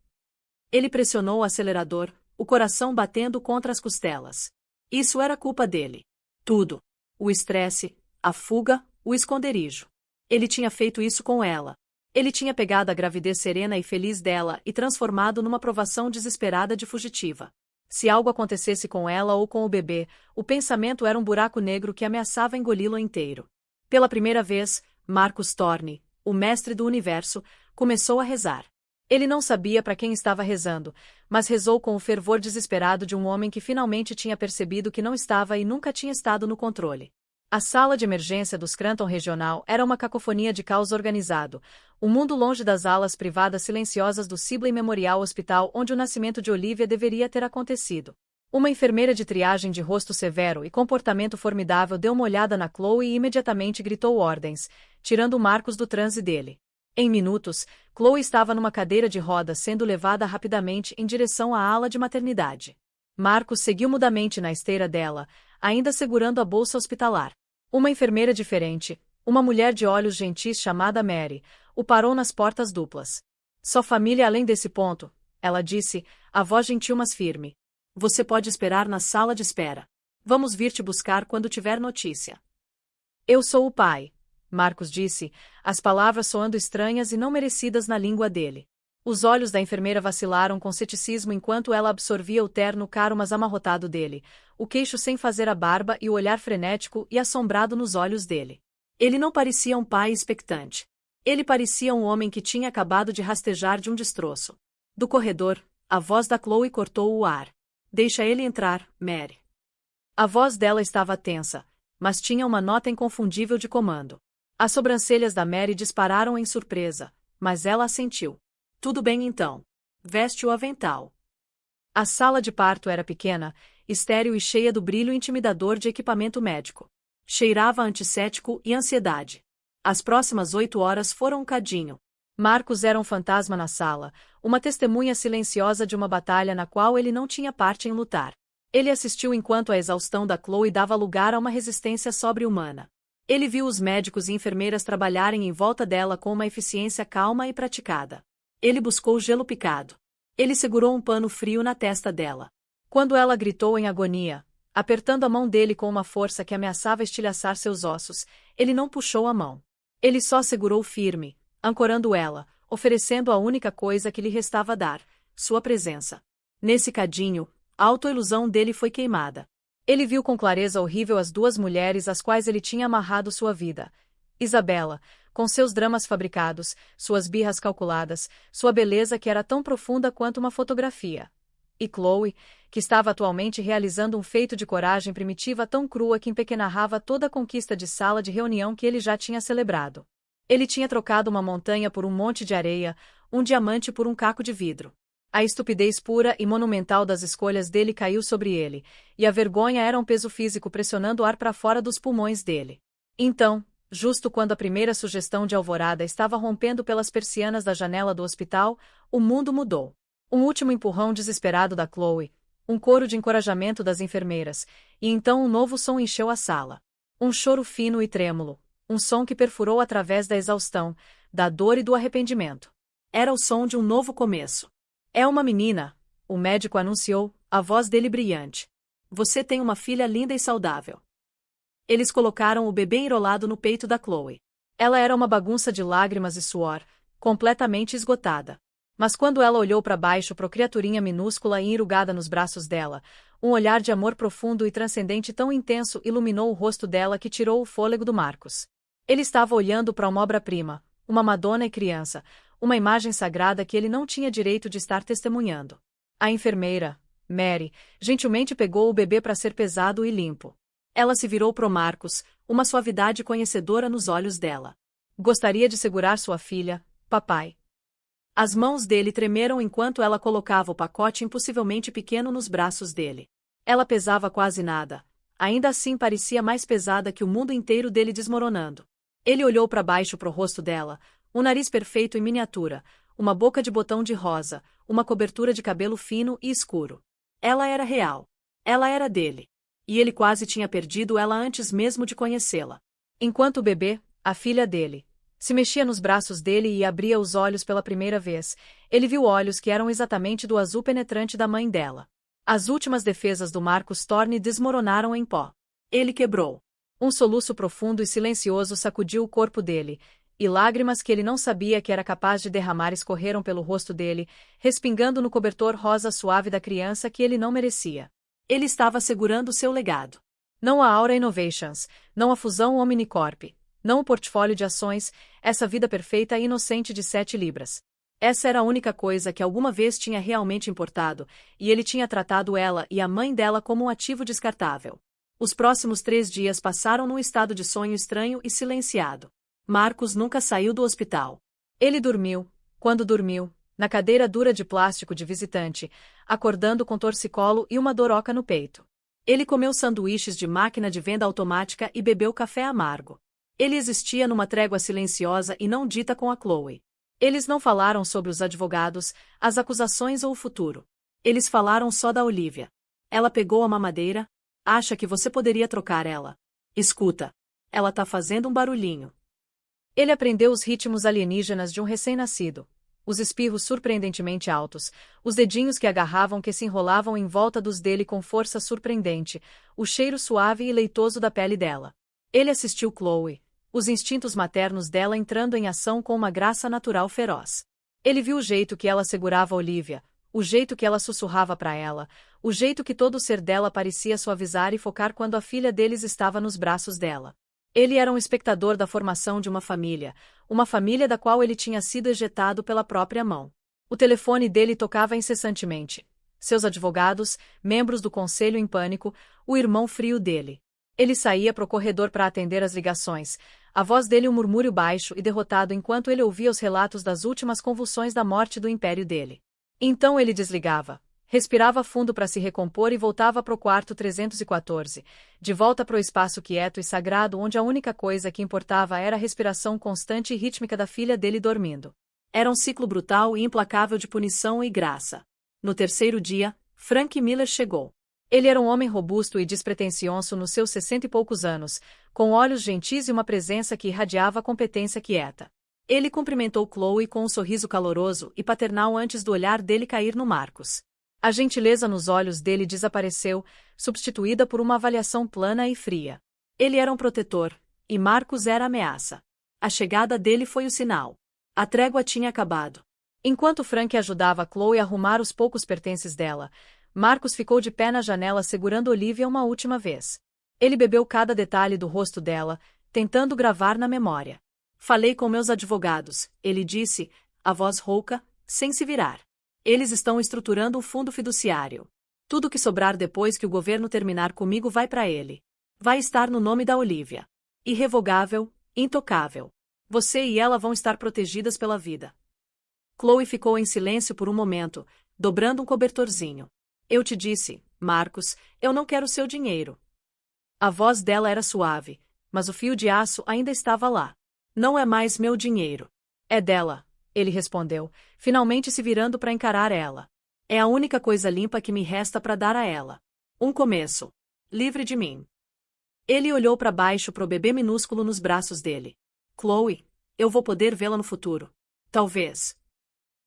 Ele pressionou o acelerador, o coração batendo contra as costelas. Isso era culpa dele. Tudo. O estresse, a fuga, o esconderijo. Ele tinha feito isso com ela. Ele tinha pegado a gravidez serena e feliz dela e transformado numa provação desesperada de fugitiva. Se algo acontecesse com ela ou com o bebê, o pensamento era um buraco negro que ameaçava engoli-lo inteiro. Pela primeira vez, Marcus Thorne, o mestre do universo, começou a rezar. Ele não sabia para quem estava rezando, mas rezou com o fervor desesperado de um homem que finalmente tinha percebido que não estava e nunca tinha estado no controle. A sala de emergência do Scranton Regional era uma cacofonia de caos organizado, um mundo longe das alas privadas silenciosas do Sibley Memorial Hospital onde o nascimento de Olivia deveria ter acontecido. Uma enfermeira de triagem de rosto severo e comportamento formidável deu uma olhada na Chloe e imediatamente gritou ordens, tirando Marcus do transe dele. Em minutos, Chloe estava numa cadeira de rodas sendo levada rapidamente em direção à ala de maternidade. Marcus seguiu mudamente na esteira dela, ainda segurando a bolsa hospitalar. Uma enfermeira diferente, uma mulher de olhos gentis chamada Mary, o parou nas portas duplas. Só família além desse ponto, ela disse, a voz gentil mas firme. Você pode esperar na sala de espera. Vamos vir te buscar quando tiver notícia. Eu sou o pai, Marcus disse, as palavras soando estranhas e não merecidas na língua dele. Os olhos da enfermeira vacilaram com ceticismo enquanto ela absorvia o terno caro mas amarrotado dele, o queixo sem fazer a barba e o olhar frenético e assombrado nos olhos dele. Ele não parecia um pai expectante. Ele parecia um homem que tinha acabado de rastejar de um destroço. Do corredor, a voz da Chloe cortou o ar. Deixa ele entrar, Mary. A voz dela estava tensa, mas tinha uma nota inconfundível de comando. As sobrancelhas da Mary dispararam em surpresa, mas ela assentiu. Tudo bem então. Veste o avental. A sala de parto era pequena, estéril e cheia do brilho intimidador de equipamento médico. Cheirava a antisséptico e ansiedade. As próximas 8 horas foram um cadinho. Marcus era um fantasma na sala, uma testemunha silenciosa de uma batalha na qual ele não tinha parte em lutar. Ele assistiu enquanto a exaustão da Chloe dava lugar a uma resistência sobre-humana. Ele viu os médicos e enfermeiras trabalharem em volta dela com uma eficiência calma e praticada. Ele buscou gelo picado. Ele segurou um pano frio na testa dela. Quando ela gritou em agonia, apertando a mão dele com uma força que ameaçava estilhaçar seus ossos, ele não puxou a mão. Ele só segurou firme, ancorando ela, oferecendo a única coisa que lhe restava dar, sua presença. Nesse cadinho, a autoilusão dele foi queimada. Ele viu com clareza horrível as duas mulheres às quais ele tinha amarrado sua vida. Isabela, com seus dramas fabricados, suas birras calculadas, sua beleza que era tão profunda quanto uma fotografia. E Chloe, que estava atualmente realizando um feito de coragem primitiva tão crua que empequenarrava toda a conquista de sala de reunião que ele já tinha celebrado. Ele tinha trocado uma montanha por um monte de areia, um diamante por um caco de vidro. A estupidez pura e monumental das escolhas dele caiu sobre ele, e a vergonha era um peso físico pressionando o ar para fora dos pulmões dele. Então, justo quando a primeira sugestão de alvorada estava rompendo pelas persianas da janela do hospital, o mundo mudou. Um último empurrão desesperado da Chloe, um coro de encorajamento das enfermeiras, e então um novo som encheu a sala. Um choro fino e trêmulo, um som que perfurou através da exaustão, da dor e do arrependimento. Era o som de um novo começo. É uma menina, o médico anunciou, a voz dele brilhante. Você tem uma filha linda e saudável. Eles colocaram o bebê enrolado no peito da Chloe. Ela era uma bagunça de lágrimas e suor, completamente esgotada. Mas quando ela olhou para baixo para a criaturinha minúscula e enrugada nos braços dela, um olhar de amor profundo e transcendente tão intenso iluminou o rosto dela que tirou o fôlego do Marcus. Ele estava olhando para uma obra-prima, uma Madonna e criança, uma imagem sagrada que ele não tinha direito de estar testemunhando. A enfermeira, Mary, gentilmente pegou o bebê para ser pesado e limpo. Ela se virou para o Marcus, uma suavidade conhecedora nos olhos dela. Gostaria de segurar sua filha, papai. As mãos dele tremeram enquanto ela colocava o pacote impossivelmente pequeno nos braços dele. Ela pesava quase nada. Ainda assim parecia mais pesada que o mundo inteiro dele desmoronando. Ele olhou para baixo para o rosto dela, um nariz perfeito em miniatura, uma boca de botão de rosa, uma cobertura de cabelo fino e escuro. Ela era real. Ela era dele. E ele quase tinha perdido ela antes mesmo de conhecê-la. Enquanto o bebê, a filha dele, se mexia nos braços dele e abria os olhos pela primeira vez, ele viu olhos que eram exatamente do azul penetrante da mãe dela. As últimas defesas do Marcus Thorne desmoronaram em pó. Ele quebrou. Um soluço profundo e silencioso sacudiu o corpo dele, e lágrimas que ele não sabia que era capaz de derramar escorreram pelo rosto dele, respingando no cobertor rosa suave da criança que ele não merecia. Ele estava segurando seu legado. Não a Aura Innovations, não a fusão Omnicorp, não o portfólio de ações, essa vida perfeita e inocente de 7 libras. Essa era a única coisa que alguma vez tinha realmente importado, e ele tinha tratado ela e a mãe dela como um ativo descartável. Os próximos 3 dias passaram num estado de sonho estranho e silenciado. Marcus nunca saiu do hospital. Ele dormiu, quando dormiu, na cadeira dura de plástico de visitante, acordando com torcicolo e uma doroca no peito. Ele comeu sanduíches de máquina de venda automática e bebeu café amargo. Ele existia numa trégua silenciosa e não dita com a Chloe. Eles não falaram sobre os advogados, as acusações ou o futuro. Eles falaram só da Olivia. Ela pegou a mamadeira. Acha que você poderia trocar ela? Escuta. Ela tá fazendo um barulhinho. Ele aprendeu os ritmos alienígenas de um recém-nascido. Os espirros surpreendentemente altos, os dedinhos que agarravam que se enrolavam em volta dos dele com força surpreendente, o cheiro suave e leitoso da pele dela. Ele assistiu Chloe, os instintos maternos dela entrando em ação com uma graça natural feroz. Ele viu o jeito que ela segurava Olivia, o jeito que ela sussurrava para ela, o jeito que todo o ser dela parecia suavizar e focar quando a filha deles estava nos braços dela. Ele era um espectador da formação de uma família da qual ele tinha sido ejetado pela própria mão. O telefone dele tocava incessantemente. Seus advogados, membros do conselho em pânico, o irmão frio dele. Ele saía para o corredor para atender as ligações, a voz dele um murmúrio baixo e derrotado enquanto ele ouvia os relatos das últimas convulsões da morte do império dele. Então ele desligava, respirava fundo para se recompor e voltava para o quarto 314, de volta para o espaço quieto e sagrado onde a única coisa que importava era a respiração constante e rítmica da filha dele dormindo. Era um ciclo brutal e implacável de punição e graça. No terceiro dia, Frank Miller chegou. Ele era um homem robusto e despretensioso nos seus 60 e poucos anos, com olhos gentis e uma presença que irradiava a competência quieta. Ele cumprimentou Chloe com um sorriso caloroso e paternal antes do olhar dele cair no Marcus. A gentileza nos olhos dele desapareceu, substituída por uma avaliação plana e fria. Ele era um protetor, e Marcus era a ameaça. A chegada dele foi o sinal. A trégua tinha acabado. Enquanto Frank ajudava Chloe a arrumar os poucos pertences dela, Marcus ficou de pé na janela segurando Olivia uma última vez. Ele bebeu cada detalhe do rosto dela, tentando gravar na memória. Falei com meus advogados, ele disse, a voz rouca, sem se virar. Eles estão estruturando um fundo fiduciário. Tudo que sobrar depois que o governo terminar comigo vai para ele. Vai estar no nome da Olivia. Irrevogável, intocável. Você e ela vão estar protegidas pela vida. Chloe ficou em silêncio por um momento, dobrando um cobertorzinho. Eu te disse, Marcus, eu não quero seu dinheiro. A voz dela era suave, mas o fio de aço ainda estava lá. Não é mais meu dinheiro. É dela, ele respondeu, finalmente se virando para encarar ela. É a única coisa limpa que me resta para dar a ela. Um começo. Livre de mim. Ele olhou para baixo para o bebê minúsculo nos braços dele. Chloe, eu vou poder vê-la no futuro. Talvez.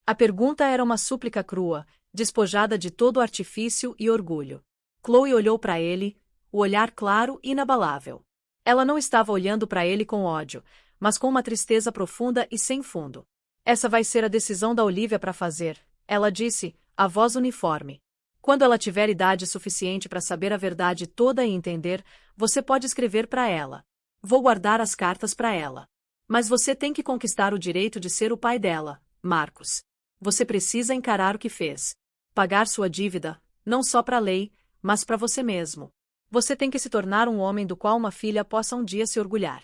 A pergunta era uma súplica crua, despojada de todo artifício e orgulho. Chloe olhou para ele, o olhar claro e inabalável. Ela não estava olhando para ele com ódio, mas com uma tristeza profunda e sem fundo. Essa vai ser a decisão da Olivia para fazer, ela disse, a voz uniforme. Quando ela tiver idade suficiente para saber a verdade toda e entender, você pode escrever para ela. Vou guardar as cartas para ela. Mas você tem que conquistar o direito de ser o pai dela, Marcos. Você precisa encarar o que fez. Pagar sua dívida, não só para a lei, mas para você mesmo. Você tem que se tornar um homem do qual uma filha possa um dia se orgulhar.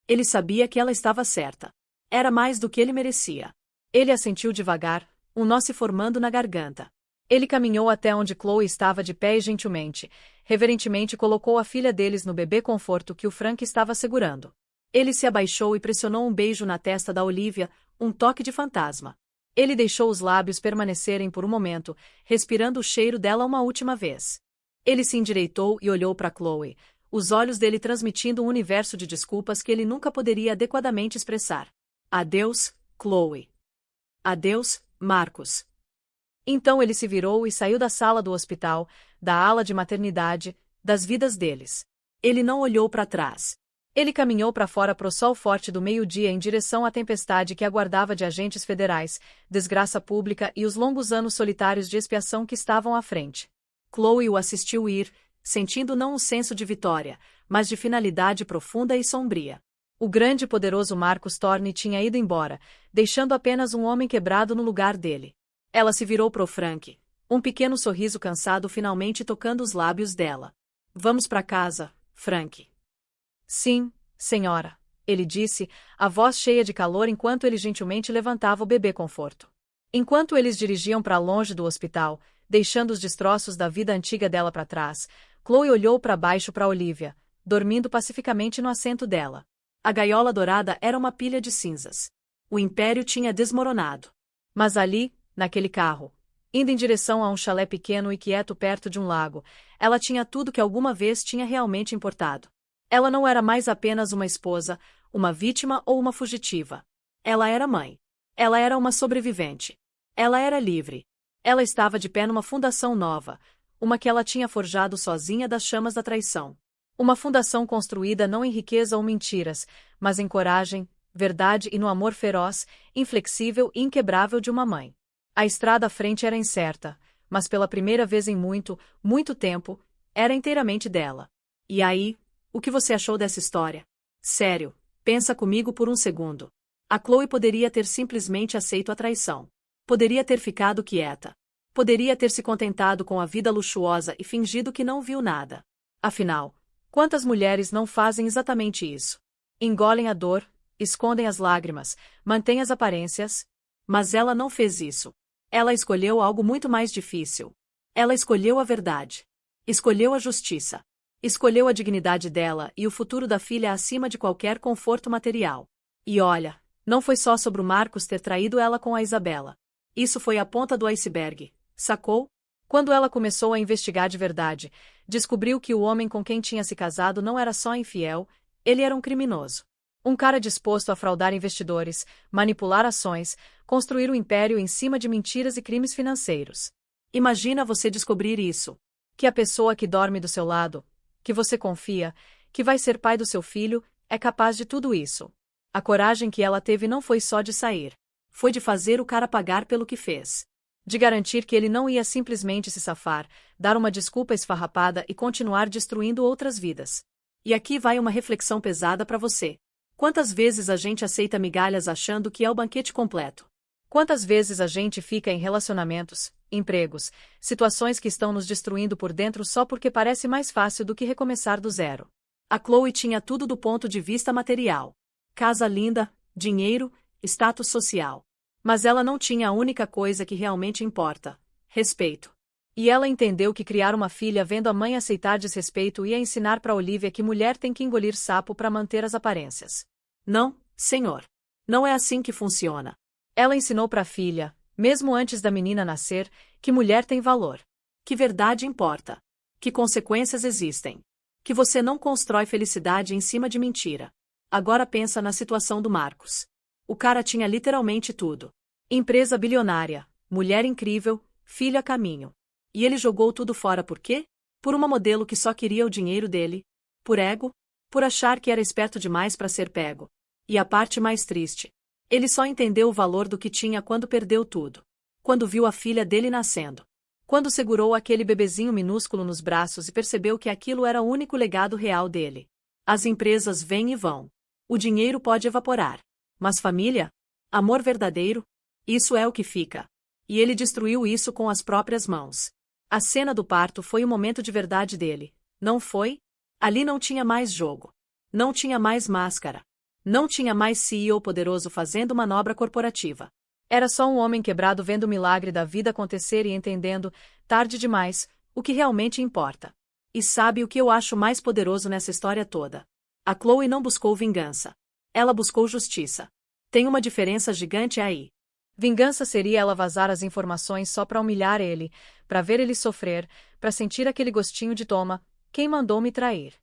Ele sabia que ela estava certa. Era mais do que ele merecia. Ele assentiu devagar, um nó se formando na garganta. Ele caminhou até onde Chloe estava de pé e gentilmente, reverentemente colocou a filha deles no bebê conforto que o Frank estava segurando. Ele se abaixou e pressionou um beijo na testa da Olivia, um toque de fantasma. Ele deixou os lábios permanecerem por um momento, respirando o cheiro dela uma última vez. Ele se endireitou e olhou para Chloe, os olhos dele transmitindo um universo de desculpas que ele nunca poderia adequadamente expressar. Adeus, Chloe. Adeus, Marcos. Então ele se virou e saiu da sala do hospital, da ala de maternidade, das vidas deles. Ele não olhou para trás. Ele caminhou para fora pro sol forte do meio-dia em direção à tempestade que aguardava de agentes federais, desgraça pública e os longos anos solitários de expiação que estavam à frente. Chloe o assistiu ir, sentindo não um senso de vitória, mas de finalidade profunda e sombria. O grande e poderoso Marcus Thorne tinha ido embora, deixando apenas um homem quebrado no lugar dele. Ela se virou pro Frank, um pequeno sorriso cansado finalmente tocando os lábios dela. Vamos para casa, Frank. Sim, senhora, ele disse, a voz cheia de calor enquanto ele gentilmente levantava o bebê conforto. Enquanto eles dirigiam para longe do hospital, deixando os destroços da vida antiga dela para trás, Chloe olhou para baixo para Olivia, dormindo pacificamente no assento dela. A gaiola dourada era uma pilha de cinzas. O império tinha desmoronado. Mas ali, naquele carro, indo em direção a um chalé pequeno e quieto perto de um lago, ela tinha tudo que alguma vez tinha realmente importado. Ela não era mais apenas uma esposa, uma vítima ou uma fugitiva. Ela era mãe. Ela era uma sobrevivente. Ela era livre. Ela estava de pé numa fundação nova, uma que ela tinha forjado sozinha das chamas da traição. Uma fundação construída não em riqueza ou mentiras, mas em coragem, verdade e no amor feroz, inflexível e inquebrável de uma mãe. A estrada à frente era incerta, mas pela primeira vez em muito, muito tempo, era inteiramente dela. E aí, o que você achou dessa história? Sério, pensa comigo por um segundo. A Chloe poderia ter simplesmente aceito a traição. Poderia ter ficado quieta. Poderia ter se contentado com a vida luxuosa e fingido que não viu nada. Afinal, quantas mulheres não fazem exatamente isso? Engolem a dor, escondem as lágrimas, mantêm as aparências. Mas ela não fez isso. Ela escolheu algo muito mais difícil. Ela escolheu a verdade. Escolheu a justiça. Escolheu a dignidade dela e o futuro da filha acima de qualquer conforto material. E olha, não foi só sobre o Marcos ter traído ela com a Isabela. Isso foi a ponta do iceberg, sacou? Quando ela começou a investigar de verdade, descobriu que o homem com quem tinha se casado não era só infiel, ele era um criminoso. Um cara disposto a fraudar investidores, manipular ações, construir um império em cima de mentiras e crimes financeiros. Imagina você descobrir isso. Que a pessoa que dorme do seu lado, que você confia, que vai ser pai do seu filho, é capaz de tudo isso. A coragem que ela teve não foi só de sair. Foi de fazer o cara pagar pelo que fez. De garantir que ele não ia simplesmente se safar, dar uma desculpa esfarrapada e continuar destruindo outras vidas. E aqui vai uma reflexão pesada para você. Quantas vezes a gente aceita migalhas achando que é o banquete completo? Quantas vezes a gente fica em relacionamentos, empregos, situações que estão nos destruindo por dentro só porque parece mais fácil do que recomeçar do zero? A Chloe tinha tudo do ponto de vista material. Casa linda, dinheiro, status social. Mas ela não tinha a única coisa que realmente importa: respeito. E ela entendeu que criar uma filha vendo a mãe aceitar desrespeito ia ensinar para Olivia que mulher tem que engolir sapo para manter as aparências. Não, senhor. Não é assim que funciona. Ela ensinou para a filha: Mesmo antes da menina nascer, que mulher tem valor. Que verdade importa. Que consequências existem. Que você não constrói felicidade em cima de mentira. Agora pensa na situação do Marcos. O cara tinha literalmente tudo. Empresa bilionária, mulher incrível, filho a caminho. E ele jogou tudo fora por quê? Por uma modelo que só queria o dinheiro dele? Por ego? Por achar que era esperto demais para ser pego. E a parte mais triste. Ele só entendeu o valor do que tinha quando perdeu tudo. Quando viu a filha dele nascendo. Quando segurou aquele bebezinho minúsculo nos braços e percebeu que aquilo era o único legado real dele. As empresas vêm e vão. O dinheiro pode evaporar. Mas família? Amor verdadeiro? Isso é o que fica. E ele destruiu isso com as próprias mãos. A cena do parto foi o momento de verdade dele, não foi? Ali não tinha mais jogo. Não tinha mais máscara. Não tinha mais CEO poderoso fazendo manobra corporativa. Era só um homem quebrado vendo o milagre da vida acontecer e entendendo, tarde demais, o que realmente importa. E sabe o que eu acho mais poderoso nessa história toda? A Chloe não buscou vingança. Ela buscou justiça. Tem uma diferença gigante aí. Vingança seria ela vazar as informações só para humilhar ele, para ver ele sofrer, para sentir aquele gostinho de toma, quem mandou me trair.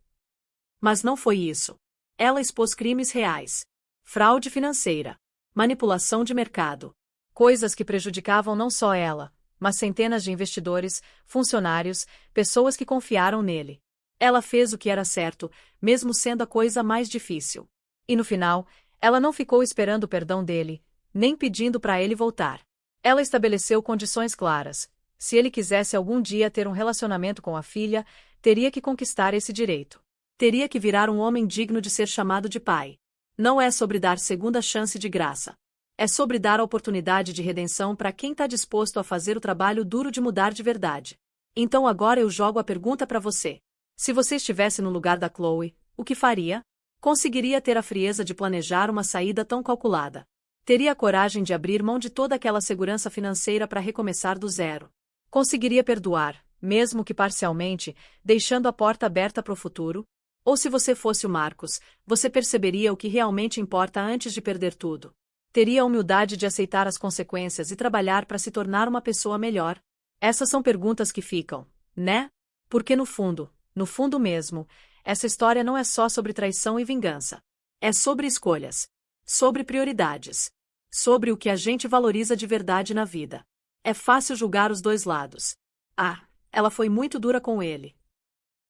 Mas não foi isso. Ela expôs crimes reais. Fraude financeira. Manipulação de mercado. Coisas que prejudicavam não só ela, mas centenas de investidores, funcionários, pessoas que confiaram nele. Ela fez o que era certo, mesmo sendo a coisa mais difícil. E no final, ela não ficou esperando o perdão dele, nem pedindo para ele voltar. Ela estabeleceu condições claras. Se ele quisesse algum dia ter um relacionamento com a filha, teria que conquistar esse direito. Teria que virar um homem digno de ser chamado de pai. Não é sobre dar segunda chance de graça. É sobre dar a oportunidade de redenção para quem está disposto a fazer o trabalho duro de mudar de verdade. Então agora eu jogo a pergunta para você. Se você estivesse no lugar da Chloe, o que faria? Conseguiria ter a frieza de planejar uma saída tão calculada? Teria a coragem de abrir mão de toda aquela segurança financeira para recomeçar do zero? Conseguiria perdoar, mesmo que parcialmente, deixando a porta aberta para o futuro? Ou se você fosse o Marcos, você perceberia o que realmente importa antes de perder tudo? Teria a humildade de aceitar as consequências e trabalhar para se tornar uma pessoa melhor? Essas são perguntas que ficam, né? Porque no fundo mesmo, essa história não é só sobre traição e vingança. É sobre escolhas. Sobre prioridades. Sobre o que a gente valoriza de verdade na vida. É fácil julgar os dois lados. Ah, ela foi muito dura com ele.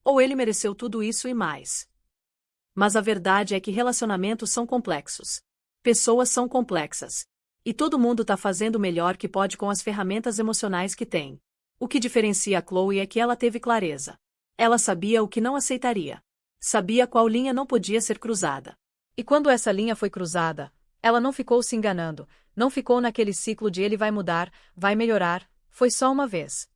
Ou ele mereceu tudo isso e mais. Mas a verdade é que relacionamentos são complexos. Pessoas são complexas. E todo mundo tá fazendo o melhor que pode com as ferramentas emocionais que tem. O que diferencia a Chloe é que ela teve clareza. Ela sabia o que não aceitaria. Sabia qual linha não podia ser cruzada. E quando essa linha foi cruzada, ela não ficou se enganando, não ficou naquele ciclo de ele vai mudar, vai melhorar, foi só uma vez.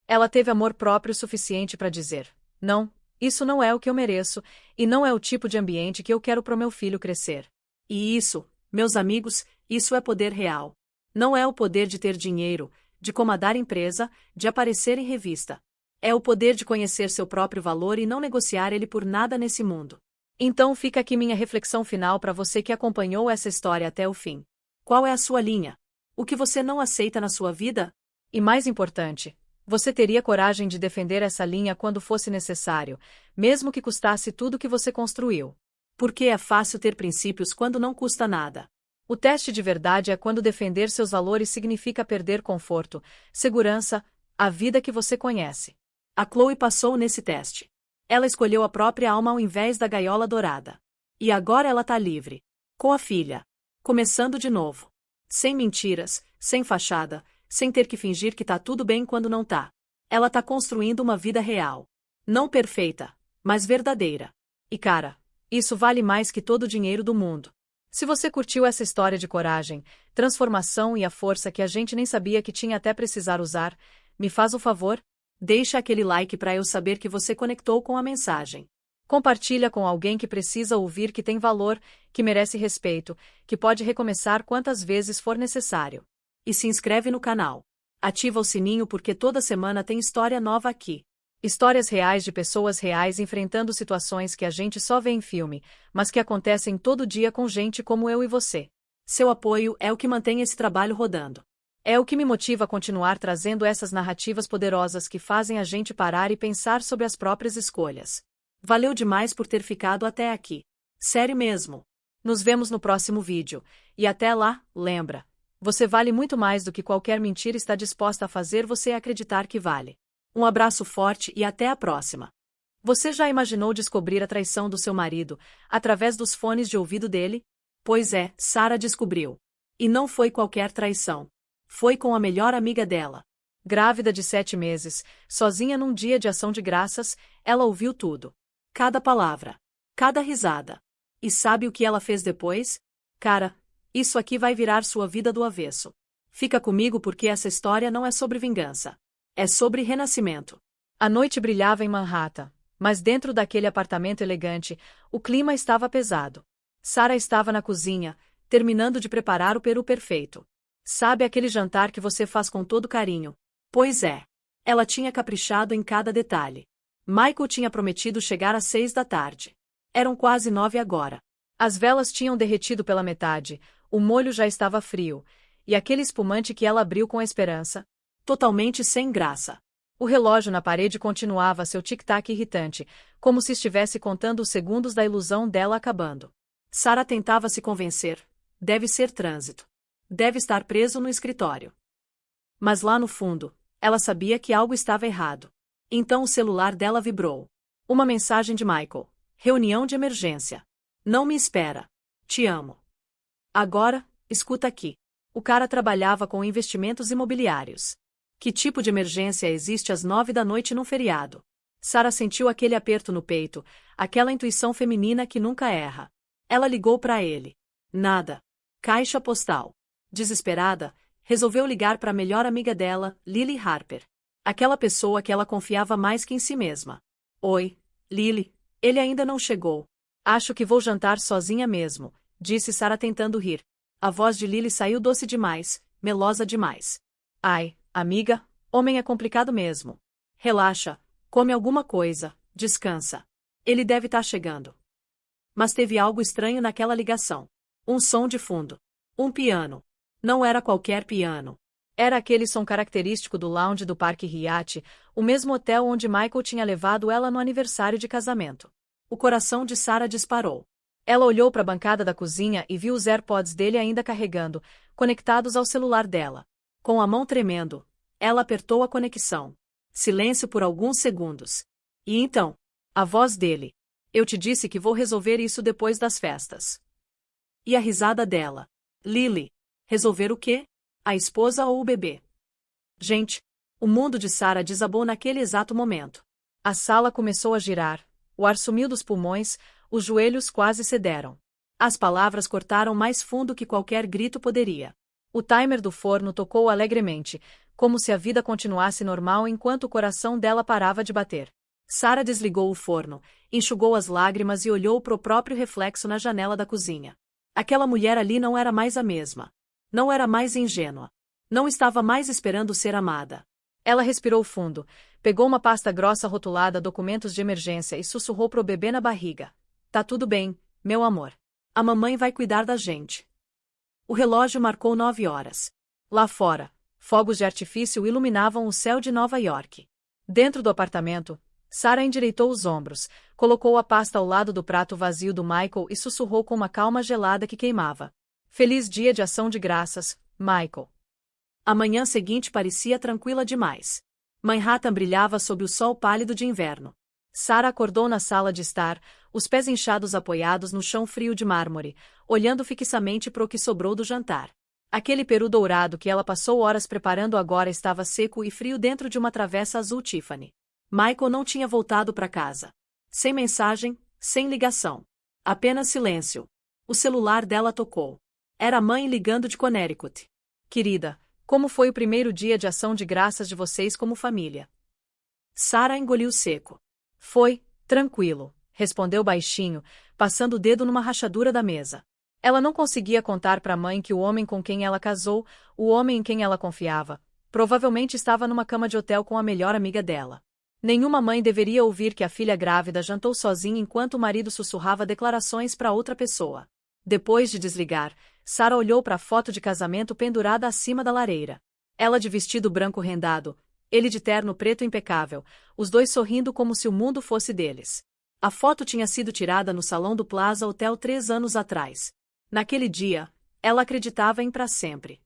Ela teve amor próprio suficiente para dizer: não, isso não é o que eu mereço, e não é o tipo de ambiente que eu quero pro meu filho crescer. E isso, meus amigos, isso é poder real. Não é o poder de ter dinheiro, de comandar empresa, de aparecer em revista. É o poder de conhecer seu próprio valor e não negociar ele por nada nesse mundo. Então fica aqui minha reflexão final para você que acompanhou essa história até o fim. Qual é a sua linha? O que você não aceita na sua vida? E mais importante, você teria coragem de defender essa linha quando fosse necessário, mesmo que custasse tudo que você construiu. Porque é fácil ter princípios quando não custa nada. O teste de verdade é quando defender seus valores significa perder conforto, segurança, a vida que você conhece. A Chloe passou nesse teste. Ela escolheu a própria alma ao invés da gaiola dourada. E agora ela tá livre. Com a filha. Começando de novo. Sem mentiras, sem fachada, sem ter que fingir que tá tudo bem quando não tá. Ela tá construindo uma vida real. Não perfeita, mas verdadeira. E cara, isso vale mais que todo o dinheiro do mundo. Se você curtiu essa história de coragem, transformação e a força que a gente nem sabia que tinha até precisar usar, me faz o favor? Deixa aquele like para eu saber que você conectou com a mensagem. Compartilha com alguém que precisa ouvir que tem valor, que merece respeito, que pode recomeçar quantas vezes for necessário. E se inscreve no canal. Ativa o sininho porque toda semana tem história nova aqui. Histórias reais de pessoas reais enfrentando situações que a gente só vê em filme, mas que acontecem todo dia com gente como eu e você. Seu apoio é o que mantém esse trabalho rodando. É o que me motiva a continuar trazendo essas narrativas poderosas que fazem a gente parar e pensar sobre as próprias escolhas. Valeu demais por ter ficado até aqui. Sério mesmo. Nos vemos no próximo vídeo. E até lá, lembra. Você vale muito mais do que qualquer mentira está disposta a fazer você acreditar que vale. Um abraço forte e até a próxima. Você já imaginou descobrir a traição do seu marido, através dos fones de ouvido dele? Pois é, Sarah descobriu. E não foi qualquer traição. Foi com a melhor amiga dela. Grávida de 7 meses, sozinha num dia de ação de graças, ela ouviu tudo. Cada palavra. Cada risada. E sabe o que ela fez depois? Cara, isso aqui vai virar sua vida do avesso. Fica comigo porque essa história não é sobre vingança. É sobre renascimento. A noite brilhava em Manhattan, mas dentro daquele apartamento elegante, o clima estava pesado. Sarah estava na cozinha, terminando de preparar o peru perfeito. Sabe aquele jantar que você faz com todo carinho? Pois é. Ela tinha caprichado em cada detalhe. Michael tinha prometido chegar às 6 da tarde. Eram quase 9 agora. As velas tinham derretido pela metade, o molho já estava frio, e aquele espumante que ela abriu com esperança? Totalmente sem graça. O relógio na parede continuava seu tic-tac irritante, como se estivesse contando os segundos da ilusão dela acabando. Sarah tentava se convencer. Deve ser trânsito. Deve estar preso no escritório. Mas lá no fundo, ela sabia que algo estava errado. Então o celular dela vibrou. Uma mensagem de Michael. Reunião de emergência. Não me espera. Te amo. Agora, escuta aqui. O cara trabalhava com investimentos imobiliários. Que tipo de emergência existe às 9 da noite num feriado? Sarah sentiu aquele aperto no peito, aquela intuição feminina que nunca erra. Ela ligou para ele. Nada. Caixa postal. Desesperada, resolveu ligar para a melhor amiga dela, Lily Harper. Aquela pessoa que ela confiava mais que em si mesma. Oi, Lily, ele ainda não chegou. Acho que vou jantar sozinha mesmo, disse Sarah tentando rir. A voz de Lily saiu doce demais, melosa demais. Ai, amiga, homem é complicado mesmo. Relaxa, come alguma coisa, descansa. Ele deve estar chegando. Mas teve algo estranho naquela ligação. Um som de fundo. Um piano. Não era qualquer piano. Era aquele som característico do lounge do Parque Hyatt, o mesmo hotel onde Michael tinha levado ela no aniversário de casamento. O coração de Sarah disparou. Ela olhou para a bancada da cozinha e viu os AirPods dele ainda carregando, conectados ao celular dela. Com a mão tremendo, ela apertou a conexão. Silêncio por alguns segundos. E então, a voz dele. Eu te disse que vou resolver isso depois das festas. E a risada dela. Lily. Resolver o quê? A esposa ou o bebê? Gente, o mundo de Sarah desabou naquele exato momento. A sala começou a girar, o ar sumiu dos pulmões, os joelhos quase cederam. As palavras cortaram mais fundo que qualquer grito poderia. O timer do forno tocou alegremente, como se a vida continuasse normal enquanto o coração dela parava de bater. Sarah desligou o forno, enxugou as lágrimas e olhou para o próprio reflexo na janela da cozinha. Aquela mulher ali não era mais a mesma. Não era mais ingênua. Não estava mais esperando ser amada. Ela respirou fundo, pegou uma pasta grossa rotulada documentos de emergência e sussurrou pro bebê na barriga. Tá tudo bem, meu amor. A mamãe vai cuidar da gente. O relógio marcou 9 horas. Lá fora, fogos de artifício iluminavam o céu de Nova York. Dentro do apartamento, Sarah endireitou os ombros, colocou a pasta ao lado do prato vazio do Michael e sussurrou com uma calma gelada que queimava. Feliz dia de ação de graças, Michael. A manhã seguinte parecia tranquila demais. Manhattan brilhava sob o sol pálido de inverno. Sarah acordou na sala de estar, os pés inchados apoiados no chão frio de mármore, olhando fixamente para o que sobrou do jantar. Aquele peru dourado que ela passou horas preparando agora estava seco e frio dentro de uma travessa azul Tiffany. Michael não tinha voltado para casa. Sem mensagem, sem ligação. Apenas silêncio. O celular dela tocou. Era a mãe ligando de Connecticut. Querida, como foi o primeiro dia de ação de graças de vocês como família? Sarah engoliu seco. Foi, tranquilo, respondeu baixinho, passando o dedo numa rachadura da mesa. Ela não conseguia contar para a mãe que o homem com quem ela casou, o homem em quem ela confiava, provavelmente estava numa cama de hotel com a melhor amiga dela. Nenhuma mãe deveria ouvir que a filha grávida jantou sozinha enquanto o marido sussurrava declarações para outra pessoa. Depois de desligar, Sarah olhou para a foto de casamento pendurada acima da lareira. Ela de vestido branco rendado, ele de terno preto impecável, os dois sorrindo como se o mundo fosse deles. A foto tinha sido tirada no salão do Plaza Hotel 3 anos atrás. Naquele dia, ela acreditava em para sempre.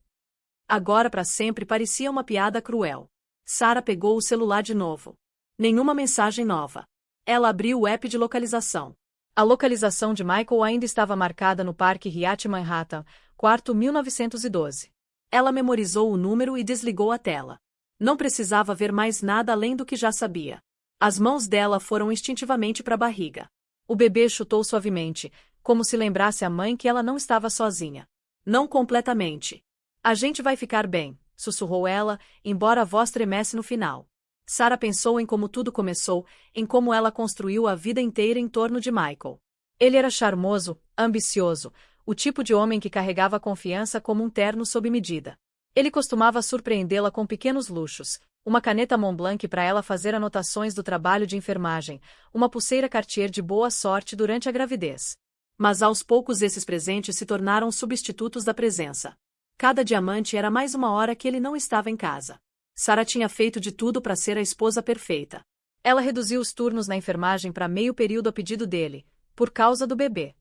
Agora para sempre parecia uma piada cruel. Sarah pegou o celular de novo. Nenhuma mensagem nova. Ela abriu o app de localização. A localização de Michael ainda estava marcada no Parque Hyatt Manhattan, quarto 1912. Ela memorizou o número e desligou a tela. Não precisava ver mais nada além do que já sabia. As mãos dela foram instintivamente para a barriga. O bebê chutou suavemente, como se lembrasse a mãe que ela não estava sozinha. Não completamente. A gente vai ficar bem, sussurrou ela, embora a voz tremesse no final. Sarah pensou em como tudo começou, em como ela construiu a vida inteira em torno de Michael. Ele era charmoso, ambicioso, o tipo de homem que carregava a confiança como um terno sob medida. Ele costumava surpreendê-la com pequenos luxos, uma caneta Montblanc para ela fazer anotações do trabalho de enfermagem, uma pulseira Cartier de boa sorte durante a gravidez. Mas aos poucos esses presentes se tornaram substitutos da presença. Cada diamante era mais uma hora que ele não estava em casa. Sarah tinha feito de tudo para ser a esposa perfeita. Ela reduziu os turnos na enfermagem para meio período a pedido dele, por causa do bebê.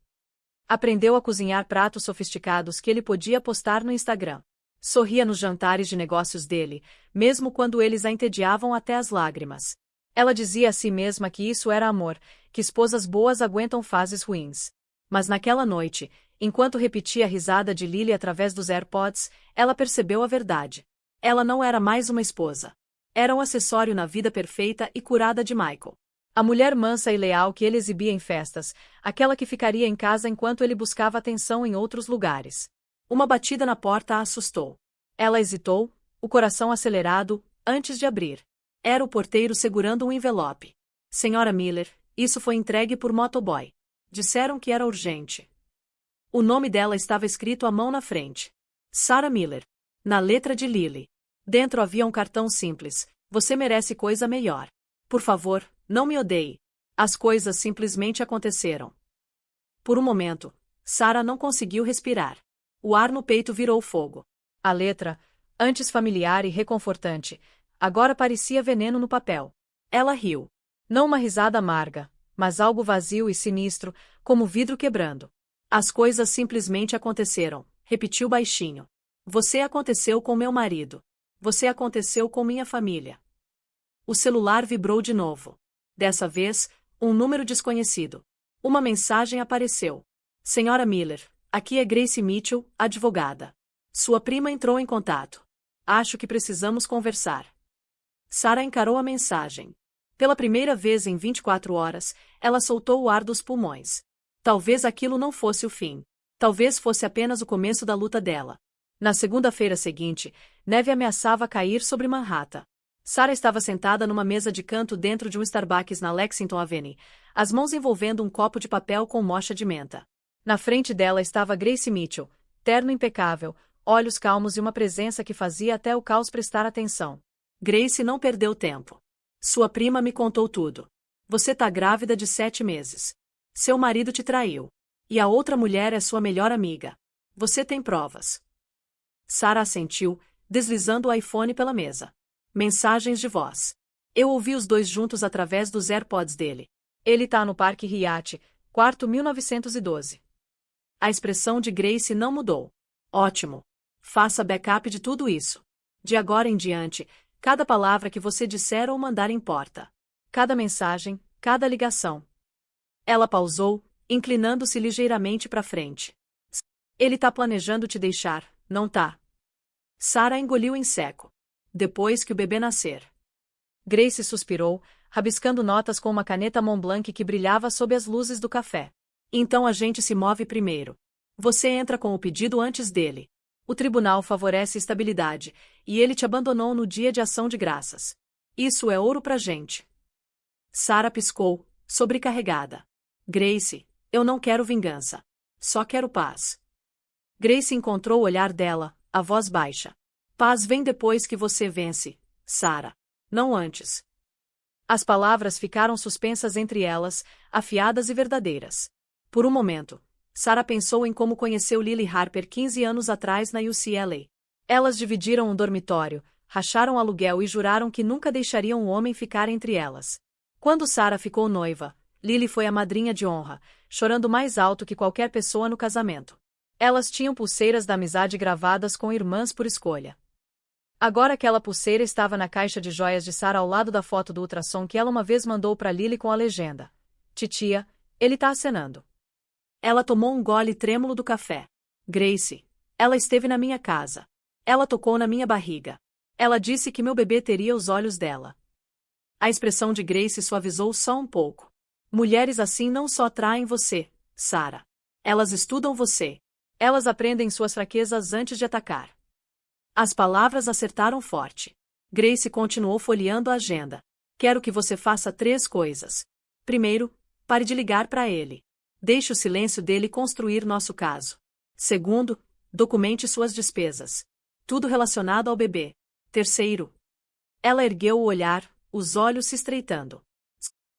Aprendeu a cozinhar pratos sofisticados que ele podia postar no Instagram. Sorria nos jantares de negócios dele, mesmo quando eles a entediavam até as lágrimas. Ela dizia a si mesma que isso era amor, que esposas boas aguentam fases ruins. Mas naquela noite, enquanto repetia a risada de Lily através dos AirPods, ela percebeu a verdade. Ela não era mais uma esposa. Era um acessório na vida perfeita e curada de Michael. A mulher mansa e leal que ele exibia em festas, aquela que ficaria em casa enquanto ele buscava atenção em outros lugares. Uma batida na porta a assustou. Ela hesitou, o coração acelerado, antes de abrir. Era o porteiro segurando um envelope. Senhora Miller, isso foi entregue por motoboy. Disseram que era urgente. O nome dela estava escrito à mão na frente. Sarah Miller. Na letra de Lily. Dentro havia um cartão simples. Você merece coisa melhor. Por favor, não me odeie. As coisas simplesmente aconteceram. Por um momento, Sarah não conseguiu respirar. O ar no peito virou fogo. A letra, antes familiar e reconfortante, agora parecia veneno no papel. Ela riu. Não uma risada amarga, mas algo vazio e sinistro, como vidro quebrando. As coisas simplesmente aconteceram, repetiu baixinho. Você aconteceu com meu marido. Você aconteceu com minha família. O celular vibrou de novo. Dessa vez, um número desconhecido. Uma mensagem apareceu. Senhora Miller, aqui é Grace Mitchell, advogada. Sua prima entrou em contato. Acho que precisamos conversar. Sarah encarou a mensagem. Pela primeira vez em 24 horas, ela soltou o ar dos pulmões. Talvez aquilo não fosse o fim. Talvez fosse apenas o começo da luta dela. Na segunda-feira seguinte, neve ameaçava cair sobre Manhattan. Sarah estava sentada numa mesa de canto dentro de um Starbucks na Lexington Avenue, as mãos envolvendo um copo de papel com mocha de menta. Na frente dela estava Grace Mitchell, terno impecável, olhos calmos e uma presença que fazia até o caos prestar atenção. Grace não perdeu tempo. Sua prima me contou tudo. Você tá grávida de 7 meses. Seu marido te traiu. E a outra mulher é sua melhor amiga. Você tem provas. Sarah assentiu, deslizando o iPhone pela mesa. Mensagens de voz. Eu ouvi os dois juntos através dos AirPods dele. Ele tá no Parque Hyatt, quarto 1912. A expressão de Grace não mudou. Ótimo. Faça backup de tudo isso. De agora em diante, cada palavra que você disser ou mandar importa. Cada mensagem, cada ligação. Ela pausou, inclinando-se ligeiramente para frente. Ele tá planejando te deixar, não tá? Sarah engoliu em seco. Depois que o bebê nascer. Grace suspirou, rabiscando notas com uma caneta Montblanc que brilhava sob as luzes do café. Então a gente se move primeiro. Você entra com o pedido antes dele. O tribunal favorece estabilidade, e ele te abandonou no dia de ação de graças. Isso é ouro pra gente. Sarah piscou, sobrecarregada. Grace, eu não quero vingança. Só quero paz. Grace encontrou o olhar dela, a voz baixa. Paz vem depois que você vence, Sarah. Não antes. As palavras ficaram suspensas entre elas, afiadas e verdadeiras. Por um momento, Sarah pensou em como conheceu Lily Harper 15 anos atrás na UCLA. Elas dividiram um dormitório, racharam o aluguel e juraram que nunca deixariam o homem ficar entre elas. Quando Sarah ficou noiva, Lily foi a madrinha de honra, chorando mais alto que qualquer pessoa no casamento. Elas tinham pulseiras da amizade gravadas com irmãs por escolha. Agora aquela pulseira estava na caixa de joias de Sarah ao lado da foto do ultrassom que ela uma vez mandou para Lily com a legenda: "Titia, ele tá acenando." Ela tomou um gole trêmulo do café. "Grace. Ela esteve na minha casa. Ela tocou na minha barriga. Ela disse que meu bebê teria os olhos dela." A expressão de Grace suavizou só um pouco. "Mulheres assim não só atraem você, Sarah. Elas estudam você. Elas aprendem suas fraquezas antes de atacar." As palavras acertaram forte. Grace continuou folheando a agenda. "Quero que você faça 3 coisas. Primeiro, pare de ligar para ele. Deixe o silêncio dele construir nosso caso. Segundo, documente suas despesas. Tudo relacionado ao bebê. Terceiro." Ela ergueu o olhar, os olhos se estreitando.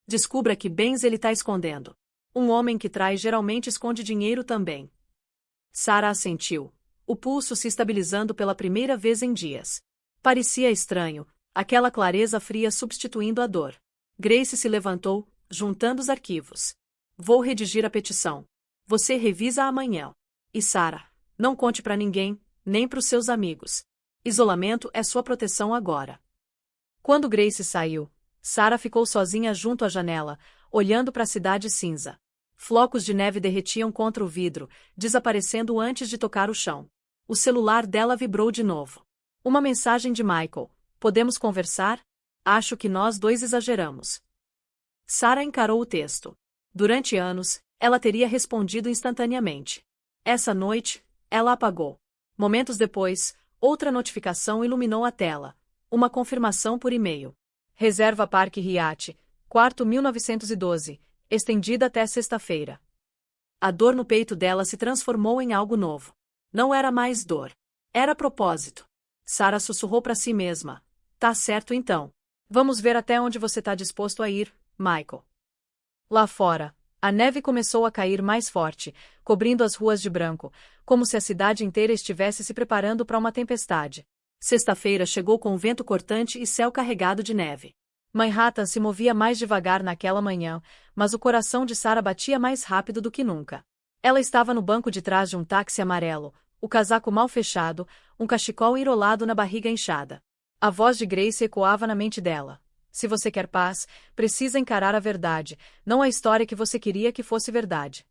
"Descubra que bens ele está escondendo. Um homem que trai geralmente esconde dinheiro também." Sarah assentiu, o pulso se estabilizando pela primeira vez em dias. Parecia estranho, aquela clareza fria substituindo a dor. Grace se levantou, juntando os arquivos. "Vou redigir a petição. Você revisa amanhã. E Sarah, não conte para ninguém, nem para os seus amigos. Isolamento é sua proteção agora." Quando Grace saiu, Sarah ficou sozinha junto à janela, olhando para a cidade cinza. Flocos de neve derretiam contra o vidro, desaparecendo antes de tocar o chão. O celular dela vibrou de novo. Uma mensagem de Michael: "Podemos conversar? Acho que nós dois exageramos." Sarah encarou o texto. Durante anos, ela teria respondido instantaneamente. Essa noite, ela apagou. Momentos depois, outra notificação iluminou a tela. Uma confirmação por e-mail. "Reserva Parque Hyatt, quarto 1912, estendida até sexta-feira." A dor no peito dela se transformou em algo novo. Não era mais dor. Era propósito. Sarah sussurrou para si mesma: "Tá certo então. Vamos ver até onde você tá disposto a ir, Michael." Lá fora, a neve começou a cair mais forte, cobrindo as ruas de branco, como se a cidade inteira estivesse se preparando para uma tempestade. Sexta-feira chegou com vento cortante e céu carregado de neve. Manhattan se movia mais devagar naquela manhã, mas o coração de Sarah batia mais rápido do que nunca. Ela estava no banco de trás de um táxi amarelo, o casaco mal fechado, um cachecol enrolado na barriga inchada. A voz de Grace ecoava na mente dela: "Se você quer paz, precisa encarar a verdade, não a história que você queria que fosse verdade."